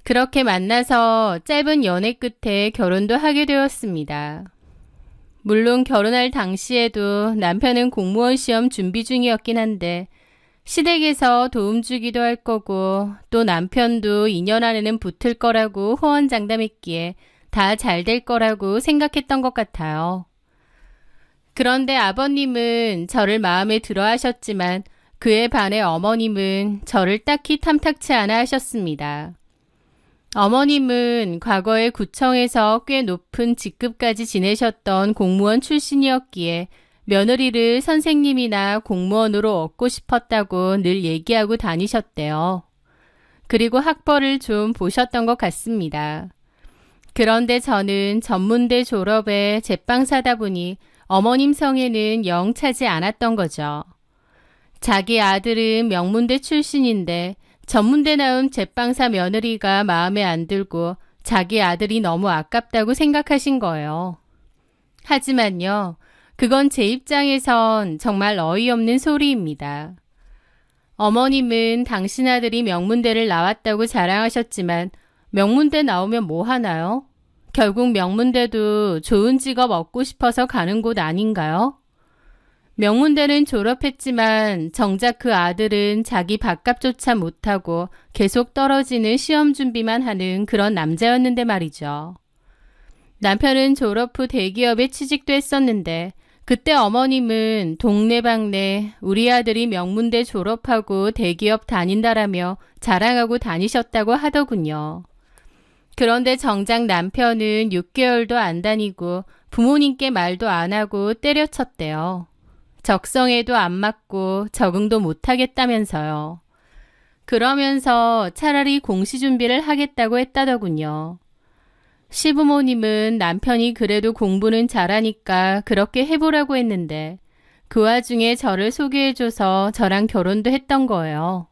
그렇게 만나서 짧은 연애 끝에 결혼도 하게 되었습니다. 물론 결혼할 당시에도 남편은 공무원 시험 준비 중이었긴 한데 시댁에서 도움 주기도 할 거고 또 남편도 2년 안에는 붙을 거라고 호언장담했기에 다 잘 될 거라고 생각했던 것 같아요. 그런데 아버님은 저를 마음에 들어 하셨지만 그에 반해 어머님은 저를 딱히 탐탁치 않아 하셨습니다. 어머님은 과거에 구청에서 꽤 높은 직급까지 지내셨던 공무원 출신이었기에 며느리를 선생님이나 공무원으로 얻고 싶었다고 늘 얘기하고 다니셨대요. 그리고 학벌을 좀 보셨던 것 같습니다. 그런데 저는 전문대 졸업에 제빵사다 보니 어머님 성에는 영 차지 않았던 거죠. 자기 아들은 명문대 출신인데 전문대 나온 제빵사 며느리가 마음에 안 들고 자기 아들이 너무 아깝다고 생각하신 거예요. 하지만요, 그건 제 입장에선 정말 어이없는 소리입니다. 어머님은 당신 아들이 명문대를 나왔다고 자랑하셨지만 명문대 나오면 뭐 하나요? 결국 명문대도 좋은 직업 얻고 싶어서 가는 곳 아닌가요? 명문대는 졸업했지만 정작 그 아들은 자기 밥값조차 못하고 계속 떨어지는 시험 준비만 하는 그런 남자였는데 말이죠. 남편은 졸업 후 대기업에 취직도 했었는데 그때 어머님은 동네방네 우리 아들이 명문대 졸업하고 대기업 다닌다라며 자랑하고 다니셨다고 하더군요. 그런데 정작 남편은 6개월도 안 다니고 부모님께 말도 안 하고 때려쳤대요. 적성에도 안 맞고 적응도 못하겠다면서요. 그러면서 차라리 공시 준비를 하겠다고 했다더군요. 시부모님은 남편이 그래도 공부는 잘하니까 그렇게 해보라고 했는데 그 와중에 저를 소개해줘서 저랑 결혼도 했던 거예요.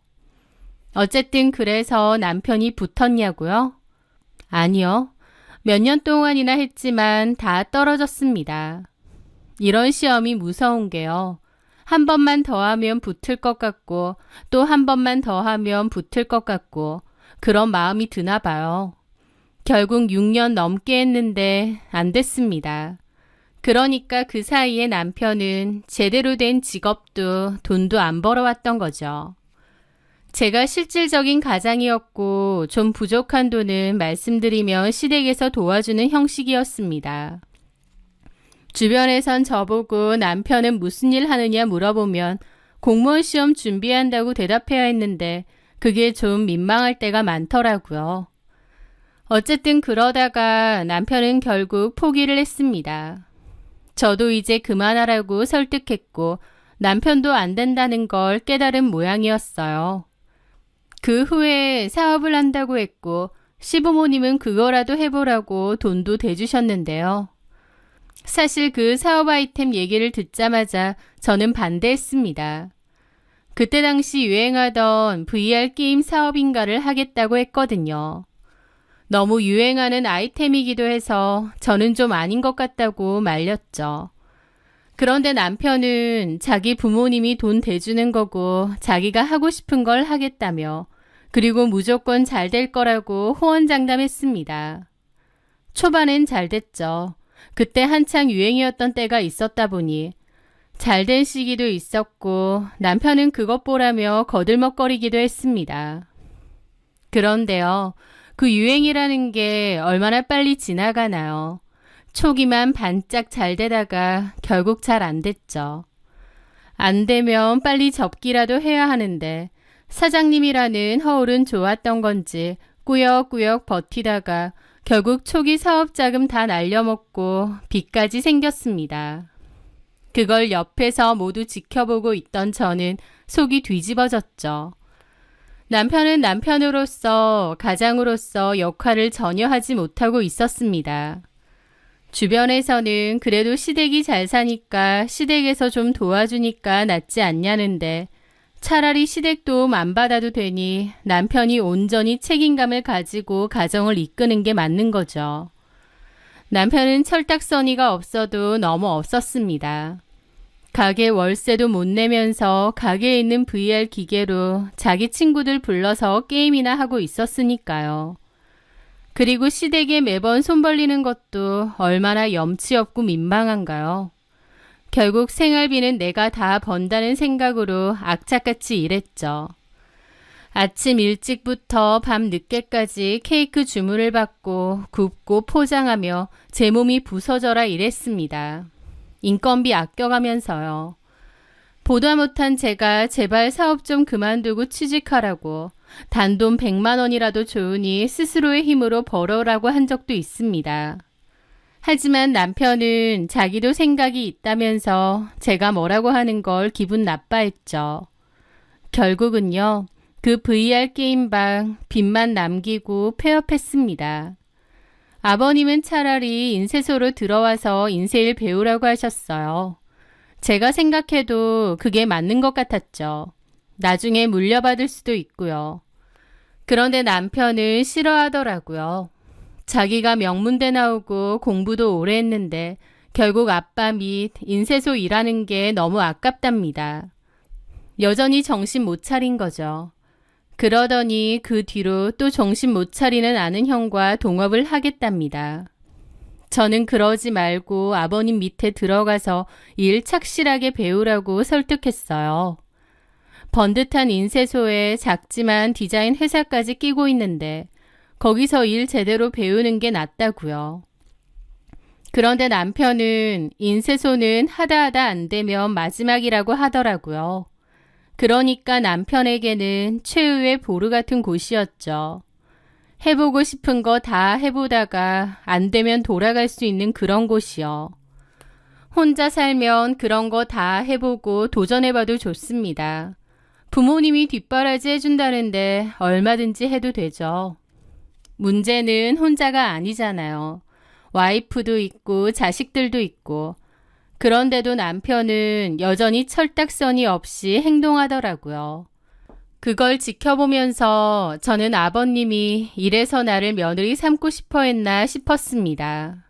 어쨌든 그래서 남편이 붙었냐고요? 아니요. 몇 년 동안이나 했지만 다 떨어졌습니다. 이런 시험이 무서운 게요. 한 번만 더 하면 붙을 것 같고 또 한 번만 더 하면 붙을 것 같고 그런 마음이 드나 봐요. 결국 6년 넘게 했는데 안 됐습니다. 그러니까 그 사이에 남편은 제대로 된 직업도 돈도 안 벌어왔던 거죠. 제가 실질적인 가장이었고 좀 부족한 돈은 말씀드리면 시댁에서 도와주는 형식이었습니다. 주변에선 저보고 남편은 무슨 일 하느냐 물어보면 공무원 시험 준비한다고 대답해야 했는데 그게 좀 민망할 때가 많더라고요. 어쨌든 그러다가 남편은 결국 포기를 했습니다. 저도 이제 그만하라고 설득했고 남편도 안 된다는 걸 깨달은 모양이었어요. 그 후에 사업을 한다고 했고 시부모님은 그거라도 해보라고 돈도 대주셨는데요. 사실 그 사업 아이템 얘기를 듣자마자 저는 반대했습니다. 그때 당시 유행하던 VR 게임 사업인가를 하겠다고 했거든요. 너무 유행하는 아이템이기도 해서 저는 좀 아닌 것 같다고 말렸죠. 그런데 남편은 자기 부모님이 돈 대주는 거고 자기가 하고 싶은 걸 하겠다며 그리고 무조건 잘 될 거라고 호언장담했습니다. 초반엔 잘 됐죠. 그때 한창 유행이었던 때가 있었다 보니 잘 된 시기도 있었고 남편은 그것 보라며 거들먹거리기도 했습니다. 그런데요, 그 유행이라는 게 얼마나 빨리 지나가나요? 초기만 반짝 잘 되다가 결국 잘 안 됐죠. 안 되면 빨리 접기라도 해야 하는데 사장님이라는 허울은 좋았던 건지 꾸역꾸역 버티다가 결국 초기 사업 자금 다 날려먹고 빚까지 생겼습니다. 그걸 옆에서 모두 지켜보고 있던 저는 속이 뒤집어졌죠. 남편은 남편으로서, 가장으로서 역할을 전혀 하지 못하고 있었습니다. 주변에서는 그래도 시댁이 잘 사니까 시댁에서 좀 도와주니까 낫지 않냐는데 차라리 시댁 도움 안 받아도 되니 남편이 온전히 책임감을 가지고 가정을 이끄는 게 맞는 거죠. 남편은 철딱서니가 없어도 너무 없었습니다. 가게 월세도 못 내면서 가게에 있는 VR 기계로 자기 친구들 불러서 게임이나 하고 있었으니까요. 그리고 시댁에 매번 손 벌리는 것도 얼마나 염치 없고 민망한가요. 결국 생활비는 내가 다 번다는 생각으로 악착같이 일했죠. 아침 일찍부터 밤 늦게까지 케이크 주문을 받고 굽고 포장하며 제 몸이 부서져라 일했습니다. 인건비 아껴가면서요. 보다 못한 제가 제발 사업 좀 그만두고 취직하라고 단돈 100만 원이라도 좋으니 스스로의 힘으로 벌어라고 한 적도 있습니다. 하지만 남편은 자기도 생각이 있다면서 제가 뭐라고 하는 걸 기분 나빠했죠. 결국은요. 그 VR 게임방 빚만 남기고 폐업했습니다. 아버님은 차라리 인쇄소로 들어와서 인쇄일 배우라고 하셨어요. 제가 생각해도 그게 맞는 것 같았죠. 나중에 물려받을 수도 있고요. 그런데 남편은 싫어하더라고요. 자기가 명문대 나오고 공부도 오래 했는데 결국 아빠 및 인쇄소 일하는 게 너무 아깝답니다. 여전히 정신 못 차린 거죠. 그러더니 그 뒤로 또 정신 못 차리는 아는 형과 동업을 하겠답니다. 저는 그러지 말고 아버님 밑에 들어가서 일 착실하게 배우라고 설득했어요. 번듯한 인쇄소에 작지만 디자인 회사까지 끼고 있는데 거기서 일 제대로 배우는 게 낫다고요. 그런데 남편은 인쇄소는 하다 안 되면 마지막이라고 하더라고요. 그러니까 남편에게는 최후의 보루 같은 곳이었죠. 해보고 싶은 거 다 해보다가 안 되면 돌아갈 수 있는 그런 곳이요. 혼자 살면 그런 거 다 해보고 도전해봐도 좋습니다. 부모님이 뒷바라지 해준다는데 얼마든지 해도 되죠. 문제는 혼자가 아니잖아요. 와이프도 있고 자식들도 있고. 그런데도 남편은 여전히 철딱서니 없이 행동하더라고요. 그걸 지켜보면서 저는 아버님이 이래서 나를 며느리 삼고 싶어 했나 싶었습니다.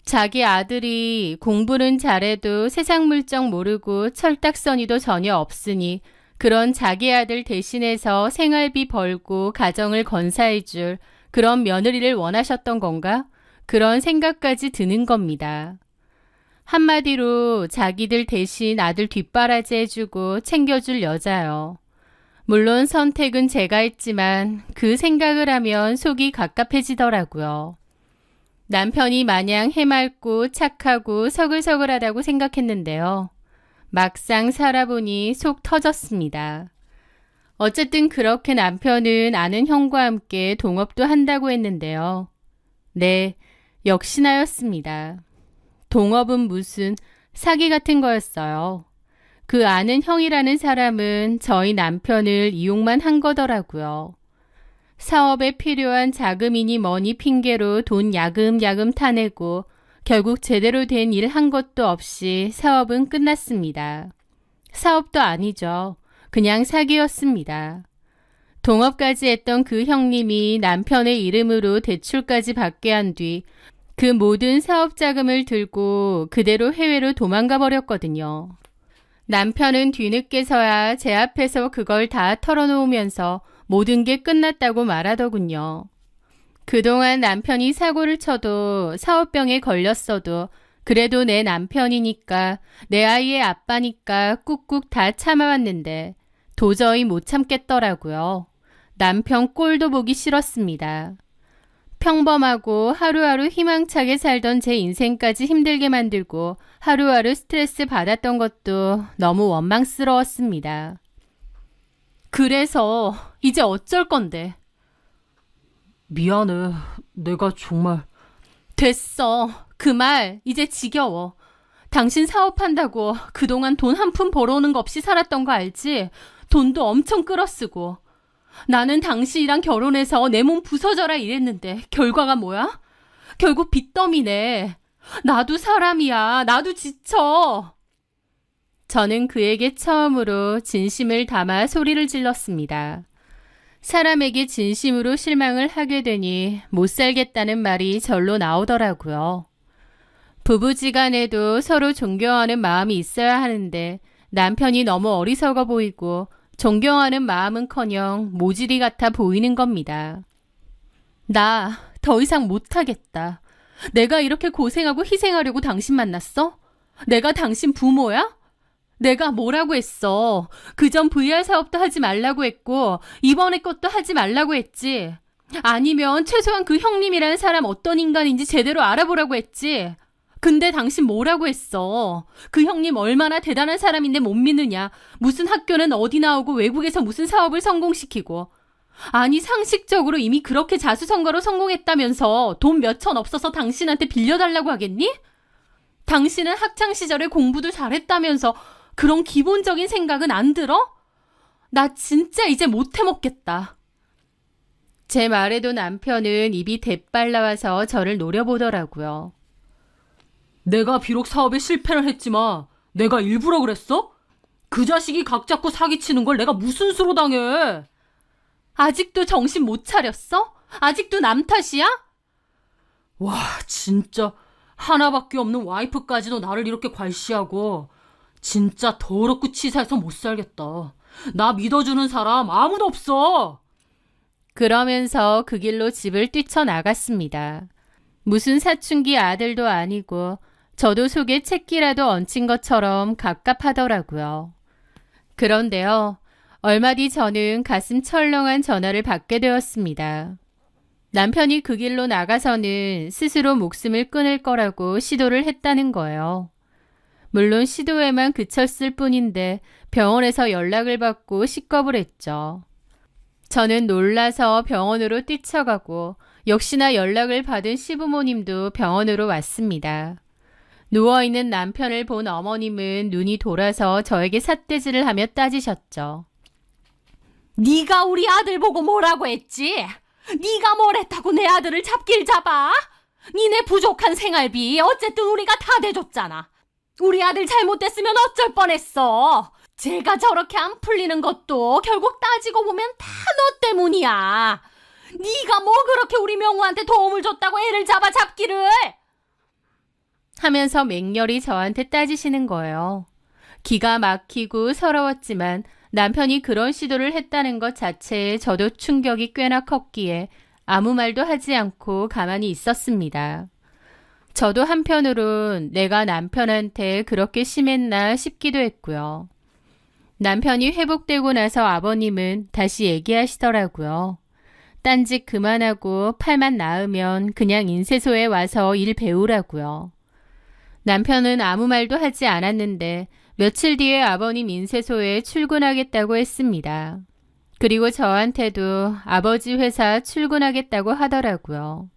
자기 아들이 공부는 잘해도 세상 물정 모르고 철딱서니도 전혀 없으니 그런 자기 아들 대신해서 생활비 벌고 가정을 건사해줄 그런 며느리를 원하셨던 건가? 그런 생각까지 드는 겁니다. 한마디로 자기들 대신 아들 뒷바라지 해주고 챙겨줄 여자요. 물론 선택은 제가 했지만 그 생각을 하면 속이 갑갑해지더라고요. 남편이 마냥 해맑고 착하고 서글서글하다고 생각했는데요. 막상 살아보니 속 터졌습니다. 어쨌든 그렇게 남편은 아는 형과 함께 동업도 한다고 했는데요. 네, 역시나였습니다. 동업은 무슨 사기 같은 거였어요. 그 아는 형이라는 사람은 저희 남편을 이용만 한 거더라고요. 사업에 필요한 자금이니 뭐니 핑계로 돈 야금야금 타내고 결국 제대로 된 일 한 것도 없이 사업은 끝났습니다. 사업도 아니죠. 그냥 사기였습니다. 동업까지 했던 그 형님이 남편의 이름으로 대출까지 받게 한 뒤 그 모든 사업 자금을 들고 그대로 해외로 도망가 버렸거든요. 남편은 뒤늦게서야 제 앞에서 그걸 다 털어놓으면서 모든 게 끝났다고 말하더군요. 그동안 남편이 사고를 쳐도 사업병에 걸렸어도 그래도 내 남편이니까 내 아이의 아빠니까 꾹꾹 다 참아왔는데 도저히 못 참겠더라고요. 남편 꼴도 보기 싫었습니다. 평범하고 하루하루 희망차게 살던 제 인생까지 힘들게 만들고 하루하루 스트레스 받았던 것도 너무 원망스러웠습니다. 그래서 이제 어쩔 건데? 미안해. 내가 정말... 됐어. 그 말 이제 지겨워. 당신 사업한다고 그동안 돈 한 푼 벌어오는 거 없이 살았던 거 알지? 돈도 엄청 끌어쓰고. 나는 당신이랑 결혼해서 내 몸 부서져라 이랬는데 결과가 뭐야? 결국 빚더미네. 나도 사람이야. 나도 지쳐. 저는 그에게 처음으로 진심을 담아 소리를 질렀습니다. 사람에게 진심으로 실망을 하게 되니 못 살겠다는 말이 절로 나오더라고요. 부부지간에도 서로 존경하는 마음이 있어야 하는데 남편이 너무 어리석어 보이고 존경하는 마음은커녕 모질이 같아 보이는 겁니다. 나 더 이상 못하겠다. 내가 이렇게 고생하고 희생하려고 당신 만났어? 내가 당신 부모야? 내가 뭐라고 했어? 그전 VR 사업도 하지 말라고 했고 이번에 것도 하지 말라고 했지. 아니면 최소한 그 형님이라는 사람 어떤 인간인지 제대로 알아보라고 했지. 근데 당신 뭐라고 했어? 그 형님 얼마나 대단한 사람인데 못 믿느냐. 무슨 학교는 어디 나오고 외국에서 무슨 사업을 성공시키고. 아니 상식적으로 이미 그렇게 자수성가로 성공했다면서 돈 몇천 없어서 당신한테 빌려달라고 하겠니? 당신은 학창시절에 공부도 잘했다면서 그런 기본적인 생각은 안 들어? 나 진짜 이제 못 해먹겠다. 제 말에도 남편은 입이 대빨 나와서 저를 노려보더라고요. 내가 비록 사업에 실패를 했지만 내가 일부러 그랬어? 그 자식이 각 잡고 사기치는 걸 내가 무슨 수로 당해? 아직도 정신 못 차렸어? 아직도 남 탓이야? 와, 진짜 하나밖에 없는 와이프까지도 나를 이렇게 괄시하고 진짜 더럽고 치사해서 못 살겠다. 나 믿어주는 사람 아무도 없어. 그러면서 그 길로 집을 뛰쳐나갔습니다. 무슨 사춘기 아들도 아니고 저도 속에 채기라도 얹힌 것처럼 갑갑하더라고요. 그런데요. 얼마 뒤 저는 가슴 철렁한 전화를 받게 되었습니다. 남편이 그 길로 나가서는 스스로 목숨을 끊을 거라고 시도를 했다는 거예요. 물론 시도에만 그쳤을 뿐인데 병원에서 연락을 받고 식겁을 했죠. 저는 놀라서 병원으로 뛰쳐가고 역시나 연락을 받은 시부모님도 병원으로 왔습니다. 누워있는 남편을 본 어머님은 눈이 돌아서 저에게 삿대질을 하며 따지셨죠. 네가 우리 아들 보고 뭐라고 했지? 네가 뭘 했다고 내 아들을 잡길 잡아? 니네 부족한 생활비 어쨌든 우리가 다 대줬잖아. 우리 아들 잘못됐으면 어쩔 뻔했어. 제가 저렇게 안 풀리는 것도 결국 따지고 보면 다 너 때문이야. 네가 뭐 그렇게 우리 명우한테 도움을 줬다고 애를 잡아 잡기를. 하면서 맹렬히 저한테 따지시는 거예요. 기가 막히고 서러웠지만 남편이 그런 시도를 했다는 것 자체에 저도 충격이 꽤나 컸기에 아무 말도 하지 않고 가만히 있었습니다. 저도 한편으론 내가 남편한테 그렇게 심했나 싶기도 했고요. 남편이 회복되고 나서 아버님은 다시 얘기하시더라고요. 딴짓 그만하고 팔만 나으면 그냥 인쇄소에 와서 일 배우라고요. 남편은 아무 말도 하지 않았는데 며칠 뒤에 아버님 인쇄소에 출근하겠다고 했습니다. 그리고 저한테도 아버지 회사 출근하겠다고 하더라고요.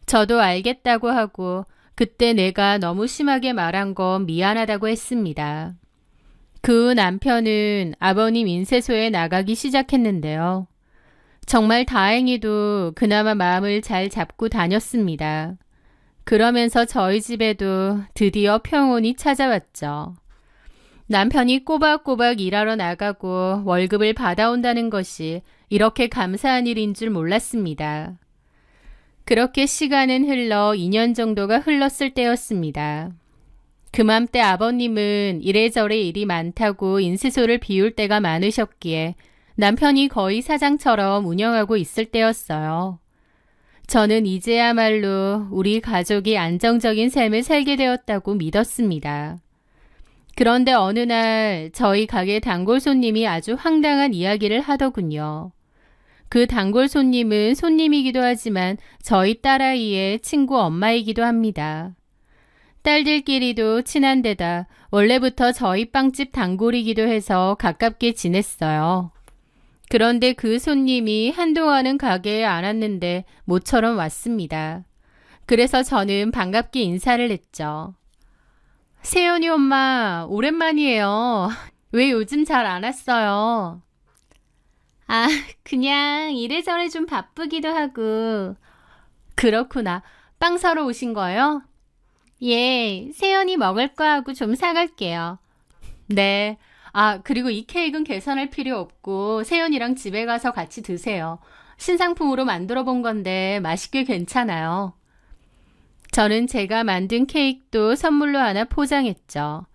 저도 알겠다고 하고 그때 내가 너무 심하게 말한 거 미안하다고 했습니다. 그 후 남편은 아버님 인쇄소에 나가기 시작했는데요. 정말 다행히도 그나마 마음을 잘 잡고 다녔습니다. 그러면서 저희 집에도 드디어 평온이 찾아왔죠. 남편이 꼬박꼬박 일하러 나가고 월급을 받아온다는 것이 이렇게 감사한 일인 줄 몰랐습니다. 그렇게 시간은 흘러 2년 정도가 흘렀을 때였습니다. 그맘때 아버님은 이래저래 일이 많다고 인쇄소를 비울 때가 많으셨기에 남편이 거의 사장처럼 운영하고 있을 때였어요. 저는 이제야말로 우리 가족이 안정적인 삶을 살게 되었다고 믿었습니다. 그런데 어느 날 저희 가게 단골 손님이 아주 황당한 이야기를 하더군요. 그 단골 손님은 손님이기도 하지만 저희 딸아이의 친구 엄마이기도 합니다. 딸들끼리도 친한 데다 원래부터 저희 빵집 단골이기도 해서 가깝게 지냈어요. 그런데 그 손님이 한동안은 가게에 안 왔는데 모처럼 왔습니다. 그래서 저는 반갑게 인사를 했죠. 세연이 엄마, 오랜만이에요. 왜 요즘 잘 안 왔어요? 아, 그냥 이래저래 좀 바쁘기도 하고. 그렇구나. 빵 사러 오신 거예요? 예, 세연이 먹을 거 하고 좀 사갈게요. 네. 아, 그리고 이 케이크는 계산할 필요 없고 세연이랑 집에 가서 같이 드세요. 신상품으로 만들어 본 건데 맛있게 괜찮아요. 저는 제가 만든 케이크도 선물로 하나 포장했죠.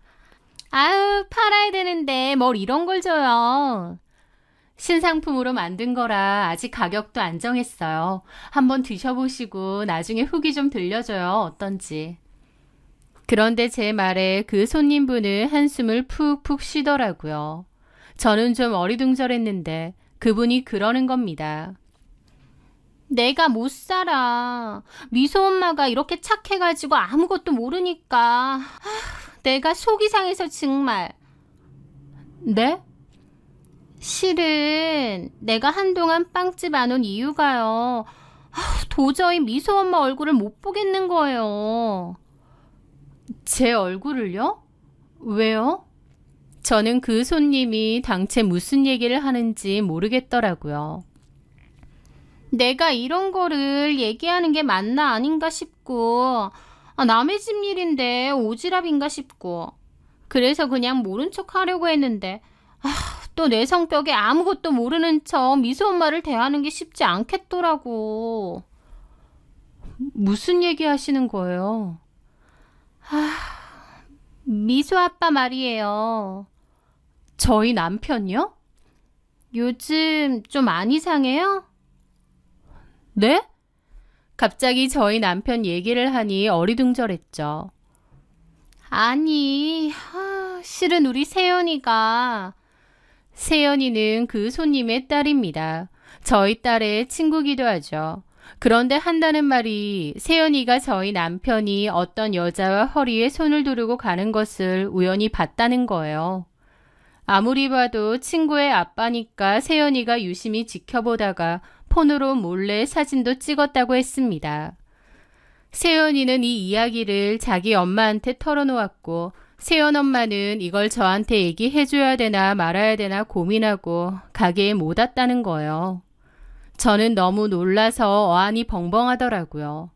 아유, 팔아야 되는데 뭘 이런 걸 줘요. 신상품으로 만든 거라 아직 가격도 안 정했어요. 한번 드셔보시고 나중에 후기 좀 들려줘요. 어떤지. 그런데 제 말에 그 손님분은 한숨을 푹푹 쉬더라고요. 저는 좀 어리둥절했는데 그분이 그러는 겁니다. 내가 못 살아. 미소 엄마가 이렇게 착해가지고 아무것도 모르니까. 내가 속이 상해서 정말. 네? 실은 내가 한동안 빵집 안 온 이유가요. 도저히 미소 엄마 얼굴을 못 보겠는 거예요. 제 얼굴을요? 왜요? 저는 그 손님이 당최 무슨 얘기를 하는지 모르겠더라고요. 내가 이런 거를 얘기하는 게 맞나 아닌가 싶고, 남의 집 일인데 오지랖인가 싶고, 그래서 그냥 모른 척 하려고 했는데, 또 내 성격에 아무것도 모르는 척 미소 엄마를 대하는 게 쉽지 않겠더라고. 무슨 얘기 하시는 거예요? 미소 아빠 말이에요. 저희 남편요? 요즘 좀 안 이상해요? 네? 갑자기 저희 남편 얘기를 하니 어리둥절했죠. 아니, 실은 우리 세연이는 그 손님의 딸입니다. 저희 딸의 친구기도 하죠. 그런데 한다는 말이 세연이가 저희 남편이 어떤 여자와 허리에 손을 두르고 가는 것을 우연히 봤다는 거예요. 아무리 봐도 친구의 아빠니까 세연이가 유심히 지켜보다가 폰으로 몰래 사진도 찍었다고 했습니다. 세연이는 이 이야기를 자기 엄마한테 털어놓았고 세연 엄마는 이걸 저한테 얘기해줘야 되나 말아야 되나 고민하고 가게에 못 왔다는 거예요. 저는 너무 놀라서 어안이 벙벙하더라고요.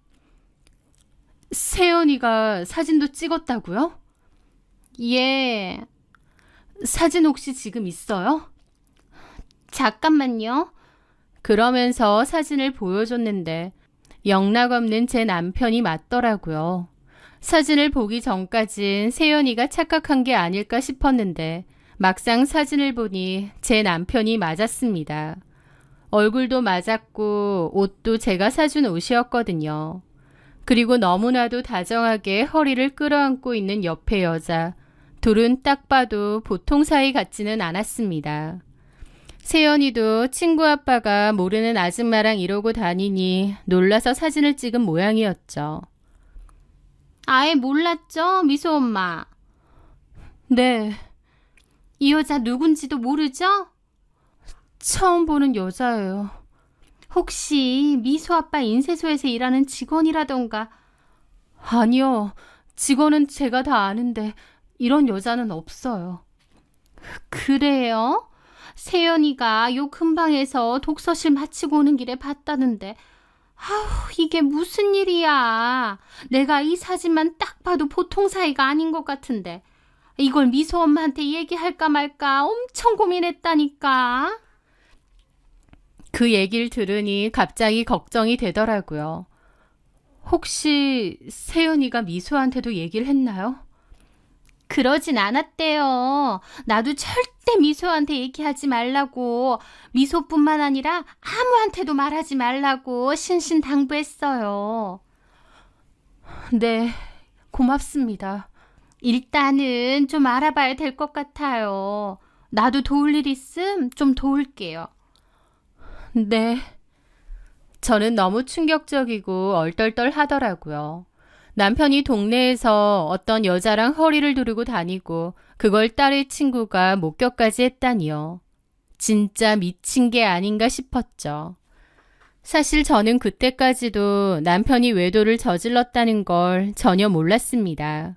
세연이가 사진도 찍었다고요? 예. 사진 혹시 지금 있어요? 잠깐만요. 그러면서 사진을 보여줬는데 영락없는 제 남편이 맞더라고요. 사진을 보기 전까진 세연이가 착각한 게 아닐까 싶었는데 막상 사진을 보니 제 남편이 맞았습니다. 얼굴도 맞았고 옷도 제가 사준 옷이었거든요. 그리고 너무나도 다정하게 허리를 끌어안고 있는 옆에 여자. 둘은 딱 봐도 보통 사이 같지는 않았습니다. 세연이도 친구 아빠가 모르는 아줌마랑 이러고 다니니 놀라서 사진을 찍은 모양이었죠. 아예 몰랐죠, 미소 엄마? 네. 이 여자 누군지도 모르죠? 처음 보는 여자예요. 혹시 미소 아빠 인쇄소에서 일하는 직원이라던가? 아니요. 직원은 제가 다 아는데 이런 여자는 없어요. 그래요? 세연이가 요 근방에서 독서실 마치고 오는 길에 봤다는데 이게 무슨 일이야. 내가 이 사진만 딱 봐도 보통 사이가 아닌 것 같은데 이걸 미소 엄마한테 얘기할까 말까 엄청 고민했다니까. 그 얘기를 들으니 갑자기 걱정이 되더라고요. 혹시 세연이가 미소한테도 얘기를 했나요? 그러진 않았대요. 나도 절대 미소한테 얘기하지 말라고, 미소뿐만 아니라 아무한테도 말하지 말라고 신신당부했어요. 네, 고맙습니다. 일단은 좀 알아봐야 될 것 같아요. 나도 도울 일 있음 좀 도울게요. 네. 저는 너무 충격적이고 얼떨떨 하더라고요. 남편이 동네에서 어떤 여자랑 허리를 두르고 다니고 그걸 딸의 친구가 목격까지 했다니요. 진짜 미친 게 아닌가 싶었죠. 사실 저는 그때까지도 남편이 외도를 저질렀다는 걸 전혀 몰랐습니다.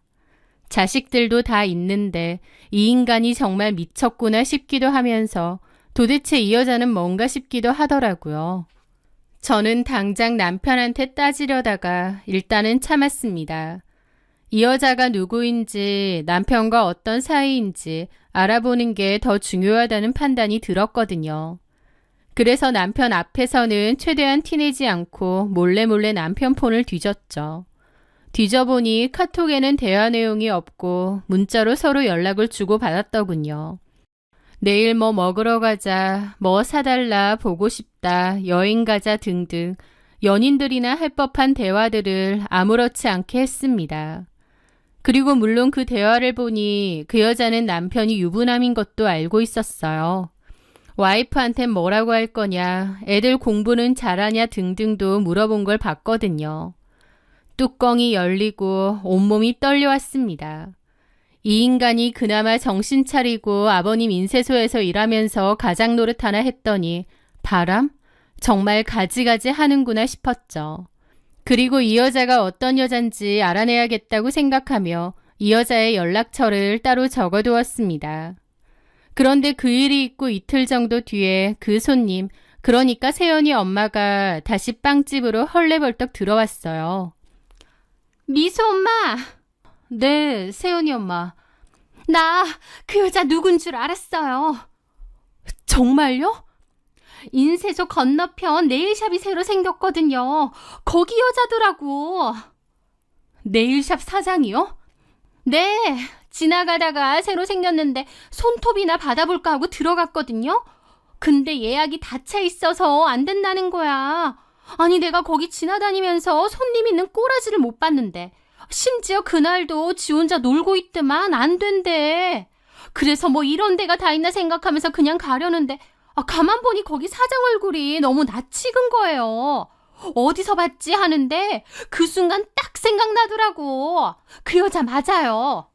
자식들도 다 있는데 이 인간이 정말 미쳤구나 싶기도 하면서 도대체 이 여자는 뭔가 싶기도 하더라고요. 저는 당장 남편한테 따지려다가 일단은 참았습니다. 이 여자가 누구인지 남편과 어떤 사이인지 알아보는 게 더 중요하다는 판단이 들었거든요. 그래서 남편 앞에서는 최대한 티내지 않고 몰래 남편 폰을 뒤졌죠. 뒤져보니 카톡에는 대화 내용이 없고 문자로 서로 연락을 주고받았더군요. 내일 뭐 먹으러 가자, 뭐 사달라, 보고 싶다, 여행 가자 등등 연인들이나 할 법한 대화들을 아무렇지 않게 했습니다. 그리고 물론 그 대화를 보니 그 여자는 남편이 유부남인 것도 알고 있었어요. 와이프한텐 뭐라고 할 거냐, 애들 공부는 잘하냐 등등도 물어본 걸 봤거든요. 뚜껑이 열리고 온몸이 떨려왔습니다. 이 인간이 그나마 정신 차리고 아버님 인쇄소에서 일하면서 가장 노릇 하나 했더니 바람? 정말 가지가지 하는구나 싶었죠. 그리고 이 여자가 어떤 여잔지 알아내야겠다고 생각하며 이 여자의 연락처를 따로 적어두었습니다. 그런데 그 일이 있고 이틀 정도 뒤에 그 손님, 그러니까 세연이 엄마가 다시 빵집으로 헐레벌떡 들어왔어요. 미수 엄마! 네, 세연이 엄마. 나 그 여자 누군 줄 알았어요. 정말요? 인쇄소 건너편 네일샵이 새로 생겼거든요. 거기 여자더라고. 네일샵 사장이요? 네, 지나가다가 새로 생겼는데 손톱이나 받아볼까 하고 들어갔거든요. 근데 예약이 다 차 있어서 안 된다는 거야. 아니 내가 거기 지나다니면서 손님 있는 꼬라지를 못 봤는데 심지어 그날도 지 혼자 놀고 있더만 안 된대. 그래서 뭐 이런 데가 다 있나 생각하면서 그냥 가려는데 가만 보니 거기 사장 얼굴이 너무 낯익은 거예요. 어디서 봤지 하는데 그 순간 딱 생각나더라고. 그 여자 맞아요.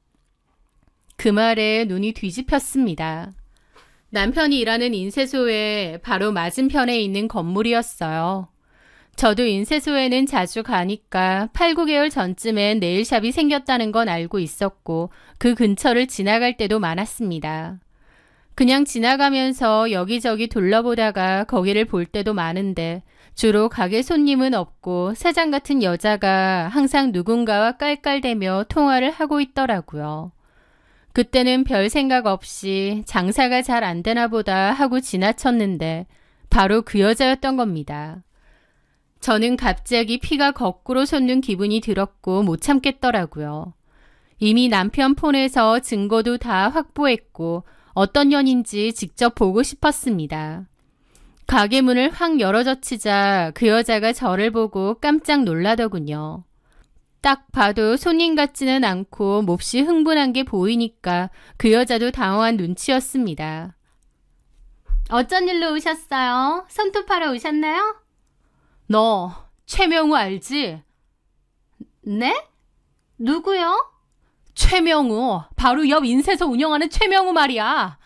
그 말에 눈이 뒤집혔습니다. 남편이 일하는 인쇄소에 바로 맞은편에 있는 건물이었어요. 저도 인쇄소에는 자주 가니까 8, 9개월 전쯤엔 네일샵이 생겼다는 건 알고 있었고 그 근처를 지나갈 때도 많았습니다. 그냥 지나가면서 여기저기 둘러보다가 거기를 볼 때도 많은데 주로 가게 손님은 없고 사장 같은 여자가 항상 누군가와 깔깔대며 통화를 하고 있더라고요. 그때는 별 생각 없이 장사가 잘 안 되나 보다 하고 지나쳤는데 바로 그 여자였던 겁니다. 저는 갑자기 피가 거꾸로 솟는 기분이 들었고 못 참겠더라고요. 이미 남편 폰에서 증거도 다 확보했고 어떤 년인지 직접 보고 싶었습니다. 가게 문을 확 열어젖히자 그 여자가 저를 보고 깜짝 놀라더군요. 딱 봐도 손님 같지는 않고 몹시 흥분한 게 보이니까 그 여자도 당황한 눈치였습니다. 어쩐 일로 오셨어요? 손톱하러 오셨나요? 너 최명우 알지? 네? 누구요? 최명우, 바로 옆 인쇄소 운영하는 최명우 말이야.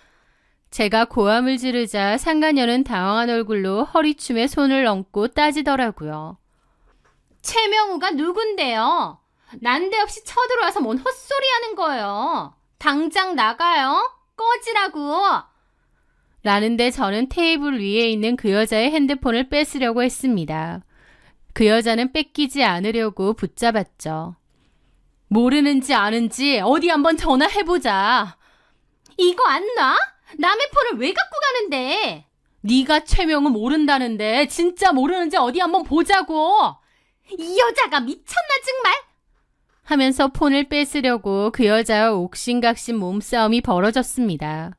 제가 고함을 지르자 상간녀는 당황한 얼굴로 허리춤에 손을 얹고 따지더라고요. 최명우가 누군데요? 난데없이 쳐들어와서 뭔 헛소리 하는 거예요. 당장 나가요. 꺼지라고. 라는데 저는 테이블 위에 있는 그 여자의 핸드폰을 뺏으려고 했습니다. 그 여자는 뺏기지 않으려고 붙잡았죠. 모르는지 아는지 어디 한번 전화해보자. 이거 안 놔? 남의 폰을 왜 갖고 가는데? 네가 최명우 모른다는데 진짜 모르는지 어디 한번 보자고. 이 여자가 미쳤나 정말? 하면서 폰을 뺏으려고 그 여자와 옥신각신 몸싸움이 벌어졌습니다.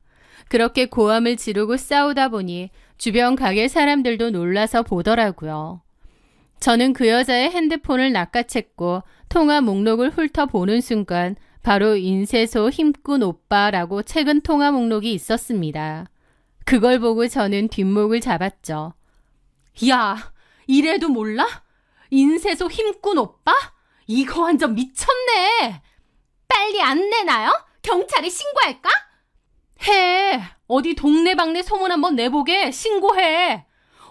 그렇게 고함을 지르고 싸우다 보니 주변 가게 사람들도 놀라서 보더라고요. 저는 그 여자의 핸드폰을 낚아챘고 통화 목록을 훑어보는 순간 바로 인쇄소 힘꾼 오빠라고 최근 통화 목록이 있었습니다. 그걸 보고 저는 뒷목을 잡았죠. 야, 이래도 몰라? 인쇄소 힘꾼 오빠? 이거 완전 미쳤네. 빨리 안 내놔요? 경찰에 신고할까? 해. 어디 동네방네 소문 한번 내보게. 신고해.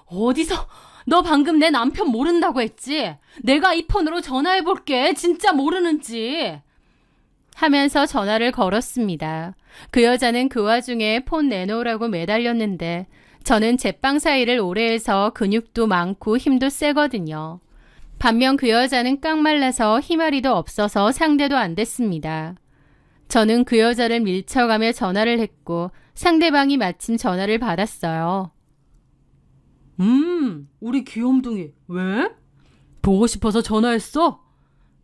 어디서 너 방금 내 남편 모른다고 했지? 내가 이 폰으로 전화해볼게. 진짜 모르는지. 하면서 전화를 걸었습니다. 그 여자는 그 와중에 폰 내놓으라고 매달렸는데 저는 제빵 사이를 오래 해서 근육도 많고 힘도 세거든요. 반면 그 여자는 깡말라서 희마리도 없어서 상대도 안 됐습니다. 저는 그 여자를 밀쳐가며 전화를 했고 상대방이 마침 전화를 받았어요. 우리 귀염둥이 왜? 보고 싶어서 전화했어?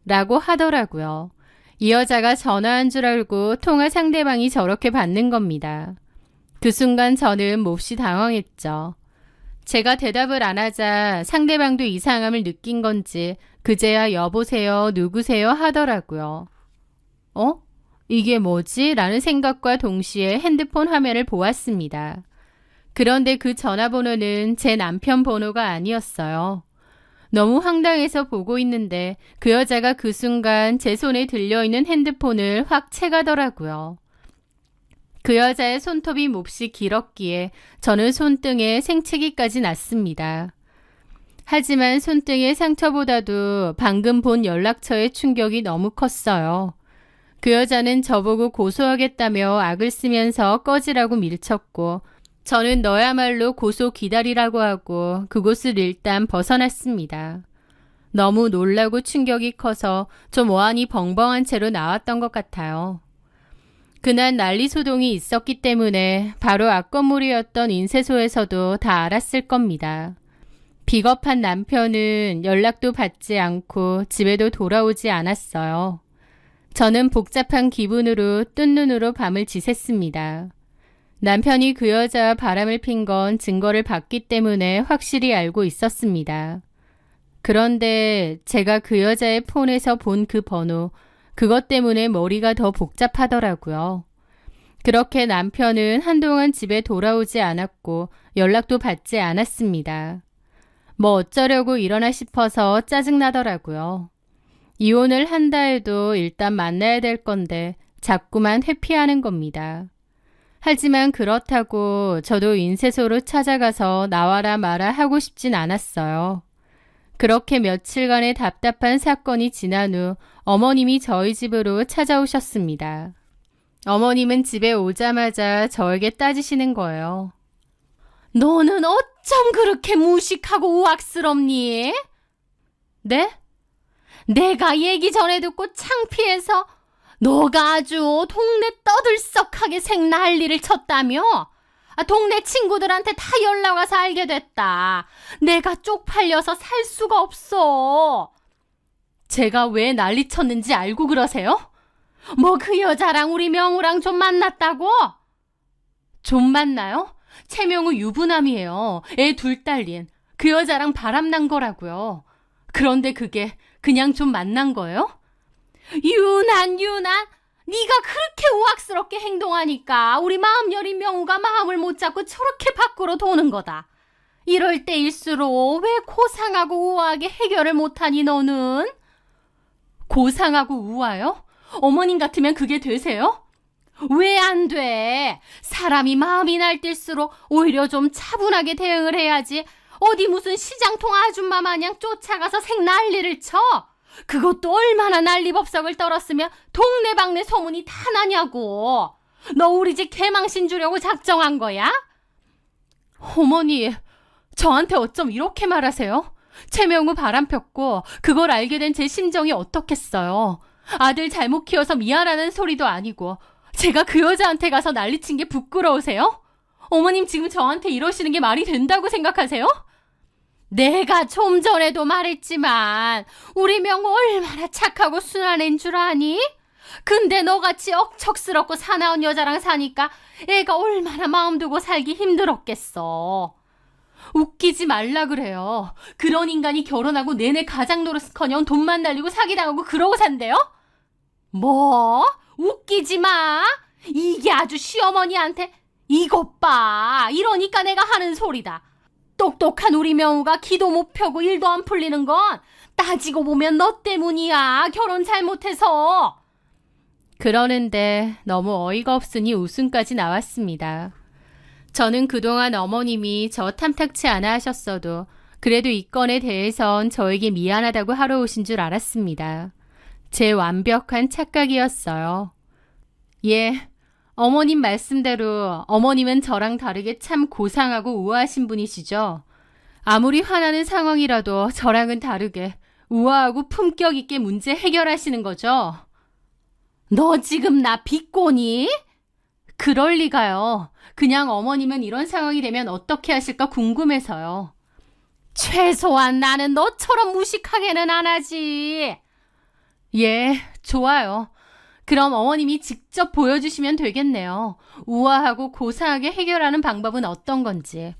라고 하더라고요. 이 여자가 전화한 줄 알고 통화 상대방이 저렇게 받는 겁니다. 그 순간 저는 몹시 당황했죠. 제가 대답을 안 하자 상대방도 이상함을 느낀 건지 그제야 여보세요, 누구세요 하더라고요. 이게 뭐지? 라는 생각과 동시에 핸드폰 화면을 보았습니다. 그런데 그 전화번호는 제 남편 번호가 아니었어요. 너무 황당해서 보고 있는데 그 여자가 그 순간 제 손에 들려있는 핸드폰을 확 채가더라고요. 그 여자의 손톱이 몹시 길었기에 저는 손등에 생채기까지 났습니다. 하지만 손등의 상처보다도 방금 본 연락처의 충격이 너무 컸어요. 그 여자는 저보고 고소하겠다며 악을 쓰면서 꺼지라고 밀쳤고 저는 너야말로 고소 기다리라고 하고 그곳을 일단 벗어났습니다. 너무 놀라고 충격이 커서 좀 어안이 벙벙한 채로 나왔던 것 같아요. 그날 난리 소동이 있었기 때문에 바로 앞건물이었던 인쇄소에서도 다 알았을 겁니다. 비겁한 남편은 연락도 받지 않고 집에도 돌아오지 않았어요. 저는 복잡한 기분으로 뜬 눈으로 밤을 지샜습니다. 남편이 그 여자와 바람을 핀 건 증거를 봤기 때문에 확실히 알고 있었습니다. 그런데 제가 그 여자의 폰에서 본 그 번호, 그것 때문에 머리가 더 복잡하더라고요. 그렇게 남편은 한동안 집에 돌아오지 않았고 연락도 받지 않았습니다. 뭐 어쩌려고 이러나 싶어서 짜증나더라고요. 이혼을 한다 해도 일단 만나야 될 건데 자꾸만 회피하는 겁니다. 하지만 그렇다고 저도 인쇄소로 찾아가서 나와라 마라 하고 싶진 않았어요. 그렇게 며칠간의 답답한 사건이 지난 후 어머님이 저희 집으로 찾아오셨습니다. 어머님은 집에 오자마자 저에게 따지시는 거예요. 너는 어쩜 그렇게 무식하고 우악스럽니? 네? 내가 얘기 전에 듣고 창피해서 너가 아주 동네 떠들썩하게 생난리를 쳤다며? 동네 친구들한테 다 연락 와서 알게 됐다. 내가 쪽팔려서 살 수가 없어. 제가 왜 난리 쳤는지 알고 그러세요? 뭐 그 여자랑 우리 명우랑 좀 만났다고? 좀 만나요? 최명우 유부남이에요. 애 둘 딸린. 그 여자랑 바람난 거라고요. 그런데 그게 그냥 좀 만난 거예요? 유난 네가 그렇게 우악스럽게 행동하니까 우리 마음 여린 명우가 마음을 못 잡고 저렇게 밖으로 도는 거다. 이럴 때일수록 왜 고상하고 우아하게 해결을 못하니 너는? 고상하고 우아요? 어머님 같으면 그게 되세요? 왜 안 돼? 사람이 마음이 날뛸수록 오히려 좀 차분하게 대응을 해야지. 어디 무슨 시장통 아줌마 마냥 쫓아가서 생난리를 쳐? 그것도 얼마나 난리법석을 떨었으면 동네방네 소문이 다 나냐고. 너 우리 집 개망신 주려고 작정한 거야? 어머니, 저한테 어쩜 이렇게 말하세요? 최명우 바람 폈고 그걸 알게 된 제 심정이 어떻겠어요. 아들 잘못 키워서 미안하는 소리도 아니고 제가 그 여자한테 가서 난리친 게 부끄러우세요? 어머님 지금 저한테 이러시는 게 말이 된다고 생각하세요? 내가 좀 전에도 말했지만 우리 명우 얼마나 착하고 순한 애인 줄 아니? 근데 너같이 억척스럽고 사나운 여자랑 사니까 애가 얼마나 마음 두고 살기 힘들었겠어. 웃기지 말라 그래요. 그런 인간이 결혼하고 내내 가장 노릇커녕 돈만 날리고 사기당하고 그러고 산대요? 뭐? 웃기지 마. 이게 아주 시어머니한테 이것 봐. 이러니까 내가 하는 소리다. 똑똑한 우리 명우가 기도 못 펴고 일도 안 풀리는 건 따지고 보면 너 때문이야. 결혼 잘못해서. 그러는데 너무 어이가 없으니 웃음까지 나왔습니다. 저는 그동안 어머님이 저 탐탁치 않아 하셨어도 그래도 이 건에 대해선 저에게 미안하다고 하러 오신 줄 알았습니다. 제 완벽한 착각이었어요. 예, 어머님 말씀대로 어머님은 저랑 다르게 참 고상하고 우아하신 분이시죠. 아무리 화나는 상황이라도 저랑은 다르게 우아하고 품격 있게 문제 해결하시는 거죠. 너 지금 나 비꼬니? 그럴 리가요. 그냥 어머님은 이런 상황이 되면 어떻게 하실까 궁금해서요. 최소한 나는 너처럼 무식하게는 안 하지. 예, 좋아요. 그럼 어머님이 직접 보여주시면 되겠네요. 우아하고 고상하게 해결하는 방법은 어떤 건지.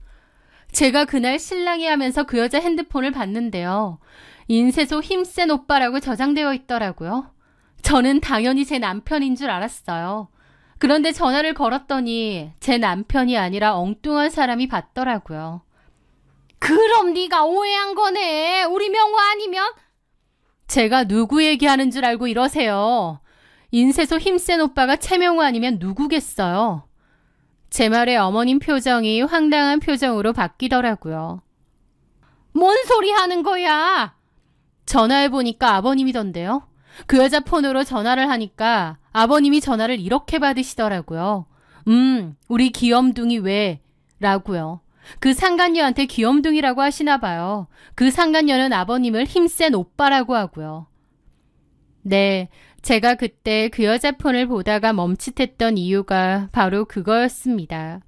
제가 그날 신랑이 하면서 그 여자 핸드폰을 봤는데요. 인쇄소 힘센 오빠라고 저장되어 있더라고요. 저는 당연히 제 남편인 줄 알았어요. 그런데 전화를 걸었더니 제 남편이 아니라 엉뚱한 사람이 받더라고요. 그럼 네가 오해한 거네. 우리 명호 아니면? 제가 누구 얘기하는 줄 알고 이러세요. 인쇄소 힘센 오빠가 최명호 아니면 누구겠어요. 제 말에 어머님 표정이 황당한 표정으로 바뀌더라고요. 뭔 소리 하는 거야? 전화해보니까 아버님이던데요. 그 여자 폰으로 전화를 하니까 아버님이 전화를 이렇게 받으시더라고요. 우리 귀염둥이 왜? 라고요. 그 상간녀한테 귀염둥이라고 하시나 봐요. 그 상간녀는 아버님을 힘센 오빠라고 하고요. 네, 제가 그때 그 여자 폰을 보다가 멈칫했던 이유가 바로 그거였습니다.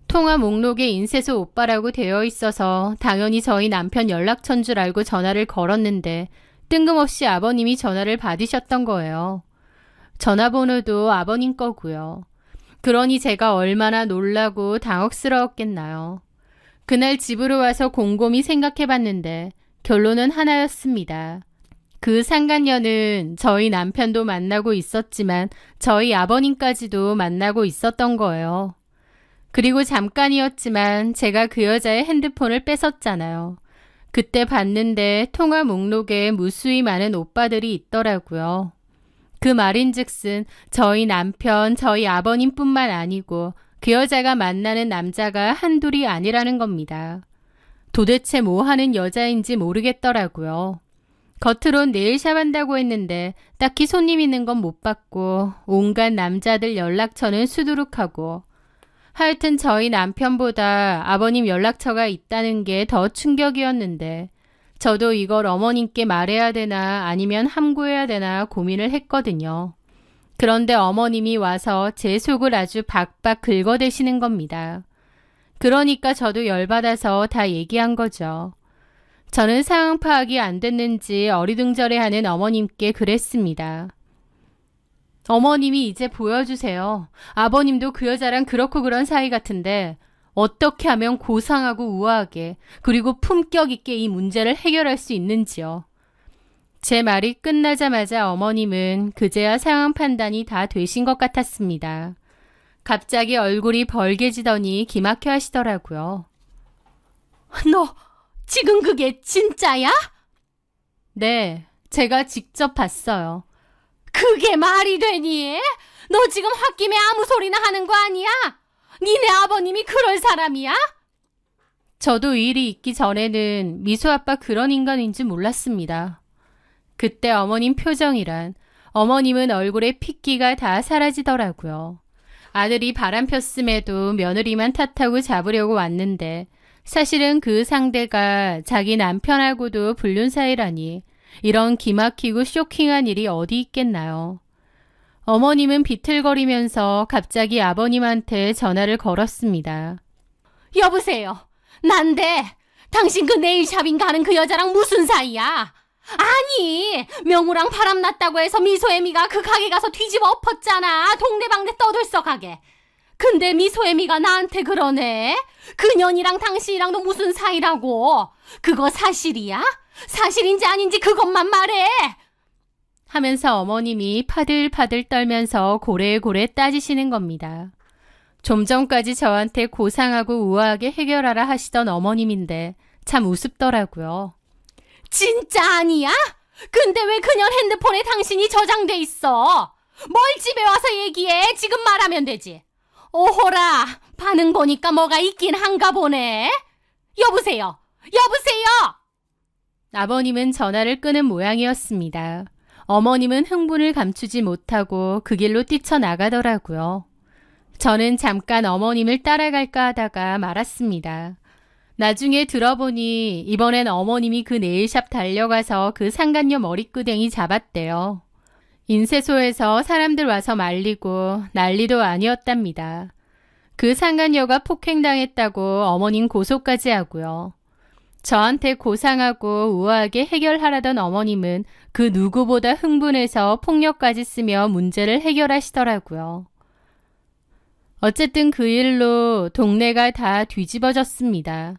통화 목록에 인쇄소 오빠라고 되어 있어서 당연히 저희 남편 연락처인 줄 알고 전화를 걸었는데 뜬금없이 아버님이 전화를 받으셨던 거예요. 전화번호도 아버님 거고요. 그러니 제가 얼마나 놀라고 당혹스러웠겠나요. 그날 집으로 와서 곰곰이 생각해봤는데 결론은 하나였습니다. 그 상간녀는 저희 남편도 만나고 있었지만 저희 아버님까지도 만나고 있었던 거예요. 그리고 잠깐이었지만 제가 그 여자의 핸드폰을 뺏었잖아요. 그때 봤는데 통화 목록에 무수히 많은 오빠들이 있더라고요. 그 말인즉슨 저희 남편, 저희 아버님뿐만 아니고 그 여자가 만나는 남자가 한둘이 아니라는 겁니다. 도대체 뭐 하는 여자인지 모르겠더라고요. 겉으론 네일샵 한다고 했는데 딱히 손님 있는 건 못 받고 온갖 남자들 연락처는 수두룩하고 하여튼 저희 남편보다 아버님 연락처가 있다는 게 더 충격이었는데 저도 이걸 어머님께 말해야 되나 아니면 함구해야 되나 고민을 했거든요. 그런데 어머님이 와서 제 속을 아주 박박 긁어대시는 겁니다. 그러니까 저도 열받아서 다 얘기한 거죠. 저는 상황 파악이 안 됐는지 어리둥절해하는 어머님께 그랬습니다. 어머님이 이제 보여주세요. 아버님도 그 여자랑 그렇고 그런 사이 같은데 어떻게 하면 고상하고 우아하게 그리고 품격 있게 이 문제를 해결할 수 있는지요. 제 말이 끝나자마자 어머님은 그제야 상황 판단이 다 되신 것 같았습니다. 갑자기 얼굴이 벌개지더니 기막혀 하시더라고요. 너 지금 그게 진짜야? 네, 제가 직접 봤어요. 그게 말이 되니? 너 지금 홧김에 아무 소리나 하는 거 아니야? 니네 아버님이 그럴 사람이야? 저도 이 일이 있기 전에는 미소 아빠 그런 인간인지 몰랐습니다. 그때 어머님 표정이란 어머님은 얼굴에 핏기가 다 사라지더라고요. 아들이 바람 폈음에도 며느리만 탓하고 잡으려고 왔는데 사실은 그 상대가 자기 남편하고도 불륜 사이라니 이런 기막히고 쇼킹한 일이 어디 있겠나요. 어머님은 비틀거리면서 갑자기 아버님한테 전화를 걸었습니다. 여보세요. 난데 당신 그 네일샵인가 하는 그 여자랑 무슨 사이야? 아니 명우랑 바람났다고 해서 미소애미가 그 가게 가서 뒤집어 엎었잖아. 동네방네 떠들썩하게. 근데 미소애미가 나한테 그러네. 그년이랑 당신이랑도 무슨 사이라고. 그거 사실이야? 사실인지 아닌지 그것만 말해. 하면서 어머님이 파들파들 떨면서 고래고래 따지시는 겁니다. 좀 전까지 저한테 고상하고 우아하게 해결하라 하시던 어머님인데 참 우습더라고요. 진짜 아니야? 근데 왜 그년 핸드폰에 당신이 저장돼 있어? 뭘 집에 와서 얘기해? 지금 말하면 되지. 오호라, 반응 보니까 뭐가 있긴 한가 보네. 여보세요? 여보세요? 아버님은 전화를 끄는 모양이었습니다. 어머님은 흥분을 감추지 못하고 그 길로 뛰쳐나가더라고요. 저는 잠깐 어머님을 따라갈까 하다가 말았습니다. 나중에 들어보니 이번엔 어머님이 그 네일샵 달려가서 그 상간녀 머리끄댕이 잡았대요. 인쇄소에서 사람들 와서 말리고 난리도 아니었답니다. 그 상간녀가 폭행당했다고 어머님 고소까지 하고요. 저한테 고상하고 우아하게 해결하라던 어머님은 그 누구보다 흥분해서 폭력까지 쓰며 문제를 해결하시더라고요. 어쨌든 그 일로 동네가 다 뒤집어졌습니다.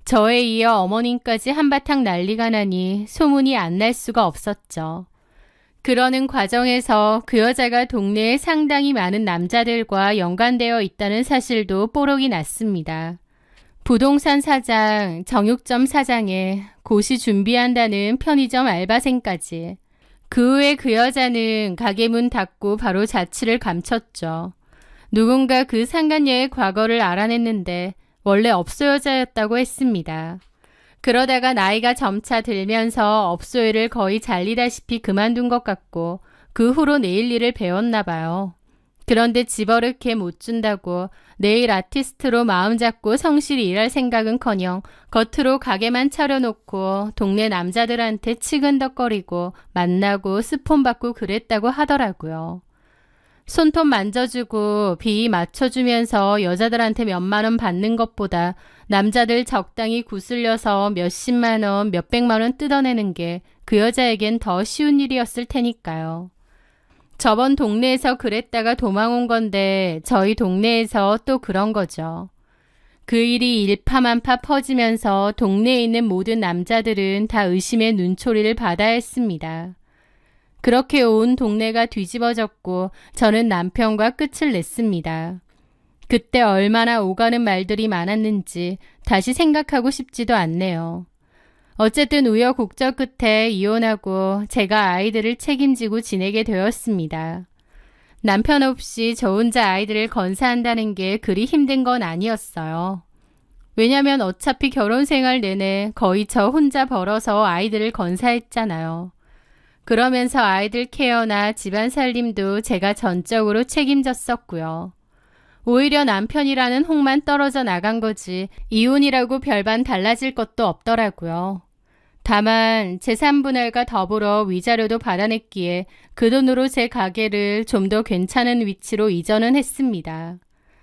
저에 이어 어머님까지 한바탕 난리가 나니 소문이 안 날 수가 없었죠. 그러는 과정에서 그 여자가 동네에 상당히 많은 남자들과 연관되어 있다는 사실도 뽀록이 났습니다. 부동산 사장, 정육점 사장에 고시 준비한다는 편의점 알바생까지. 그 후에 그 여자는 가게 문 닫고 바로 자취를 감췄죠. 누군가 그 상간녀의 과거를 알아냈는데 원래 업소 여자였다고 했습니다. 그러다가 나이가 점차 들면서 업소 일을 거의 잘리다시피 그만둔 것 같고 그 후로 네일 일을 배웠나 봐요. 그런데 집어넣게 못 준다고 네일 아티스트로 마음 잡고 성실히 일할 생각은커녕 겉으로 가게만 차려놓고 동네 남자들한테 치근덕거리고 만나고 스폰 받고 그랬다고 하더라고요. 손톱 만져주고 비 맞춰주면서 여자들한테 몇만 원 받는 것보다 남자들 적당히 구슬려서 몇십만 원, 몇백만 원 뜯어내는 게 그 여자에겐 더 쉬운 일이었을 테니까요. 저번 동네에서 그랬다가 도망 온 건데 저희 동네에서 또 그런 거죠. 그 일이 일파만파 퍼지면서 동네에 있는 모든 남자들은 다 의심의 눈초리를 받아야 했습니다. 그렇게 온 동네가 뒤집어졌고 저는 남편과 끝을 냈습니다. 그때 얼마나 오가는 말들이 많았는지 다시 생각하고 싶지도 않네요. 어쨌든 우여곡절 끝에 이혼하고 제가 아이들을 책임지고 지내게 되었습니다. 남편 없이 저 혼자 아이들을 건사한다는 게 그리 힘든 건 아니었어요. 왜냐면 어차피 결혼 생활 내내 거의 저 혼자 벌어서 아이들을 건사했잖아요. 그러면서 아이들 케어나 집안 살림도 제가 전적으로 책임졌었고요. 오히려 남편이라는 혹만 떨어져 나간 거지 이혼이라고 별반 달라질 것도 없더라고요. 다만 재산분할과 더불어 위자료도 받아냈기에 그 돈으로 제 가게를 좀 더 괜찮은 위치로 이전은 했습니다.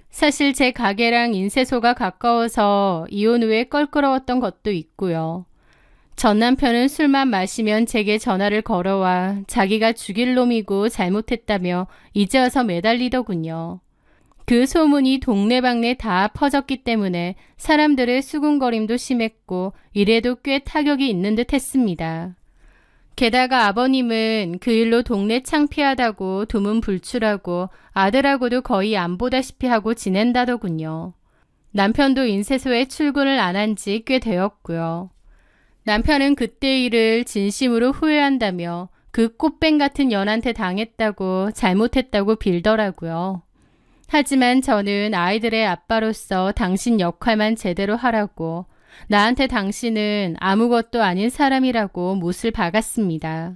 사실 제 가게랑 인쇄소가 가까워서 이혼 후에 껄끄러웠던 것도 있고요. 전 남편은 술만 마시면 제게 전화를 걸어와 자기가 죽일 놈이고 잘못했다며 이제 와서 매달리더군요. 그 소문이 동네방네 다 퍼졌기 때문에 사람들의 수군거림도 심했고 일에도 꽤 타격이 있는 듯 했습니다. 게다가 아버님은 그 일로 동네 창피하다고 두문불출하고 아들하고도 거의 안 보다시피 하고 지낸다더군요. 남편도 인쇄소에 출근을 안 한 지 꽤 되었고요. 남편은 그때 일을 진심으로 후회한다며 그 꽃뱀 같은 년한테 당했다고 잘못했다고 빌더라고요. 하지만 저는 아이들의 아빠로서 당신 역할만 제대로 하라고 나한테 당신은 아무것도 아닌 사람이라고 못을 박았습니다.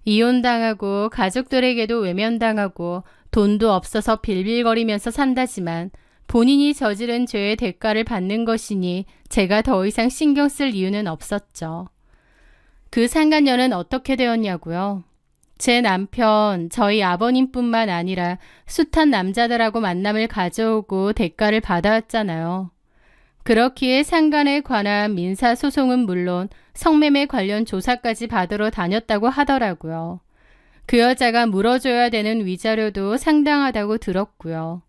이혼당하고 가족들에게도 외면당하고 돈도 없어서 빌빌거리면서 산다지만 본인이 저지른 죄의 대가를 받는 것이니 제가 더 이상 신경 쓸 이유는 없었죠. 그 상간녀는 어떻게 되었냐고요? 제 남편, 저희 아버님뿐만 아니라 숱한 남자들하고 만남을 가져오고 대가를 받아왔잖아요. 그렇기에 상간에 관한 민사소송은 물론 성매매 관련 조사까지 받으러 다녔다고 하더라고요. 그 여자가 물어줘야 되는 위자료도 상당하다고 들었고요.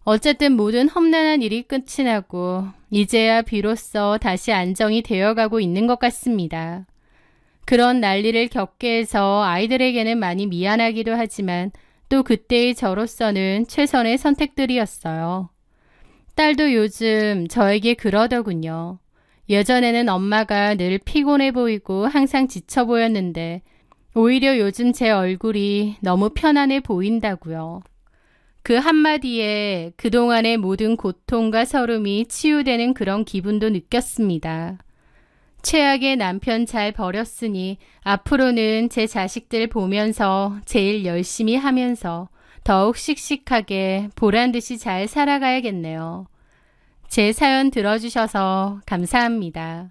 어쨌든 모든 험난한 일이 끝이 나고 이제야 비로소 다시 안정이 되어가고 있는 것 같습니다. 그런 난리를 겪게 해서 아이들에게는 많이 미안하기도 하지만 또 그때의 저로서는 최선의 선택들이었어요. 딸도 요즘 저에게 그러더군요. 예전에는 엄마가 늘 피곤해 보이고 항상 지쳐 보였는데 오히려 요즘 제 얼굴이 너무 편안해 보인다고요. 그 한마디에 그동안의 모든 고통과 서름이 치유되는 그런 기분도 느꼈습니다. 최악의 남편 잘 버렸으니 앞으로는 제 자식들 보면서 제일 열심히 하면서 더욱 씩씩하게 보란듯이 잘 살아가야겠네요. 제 사연 들어주셔서 감사합니다.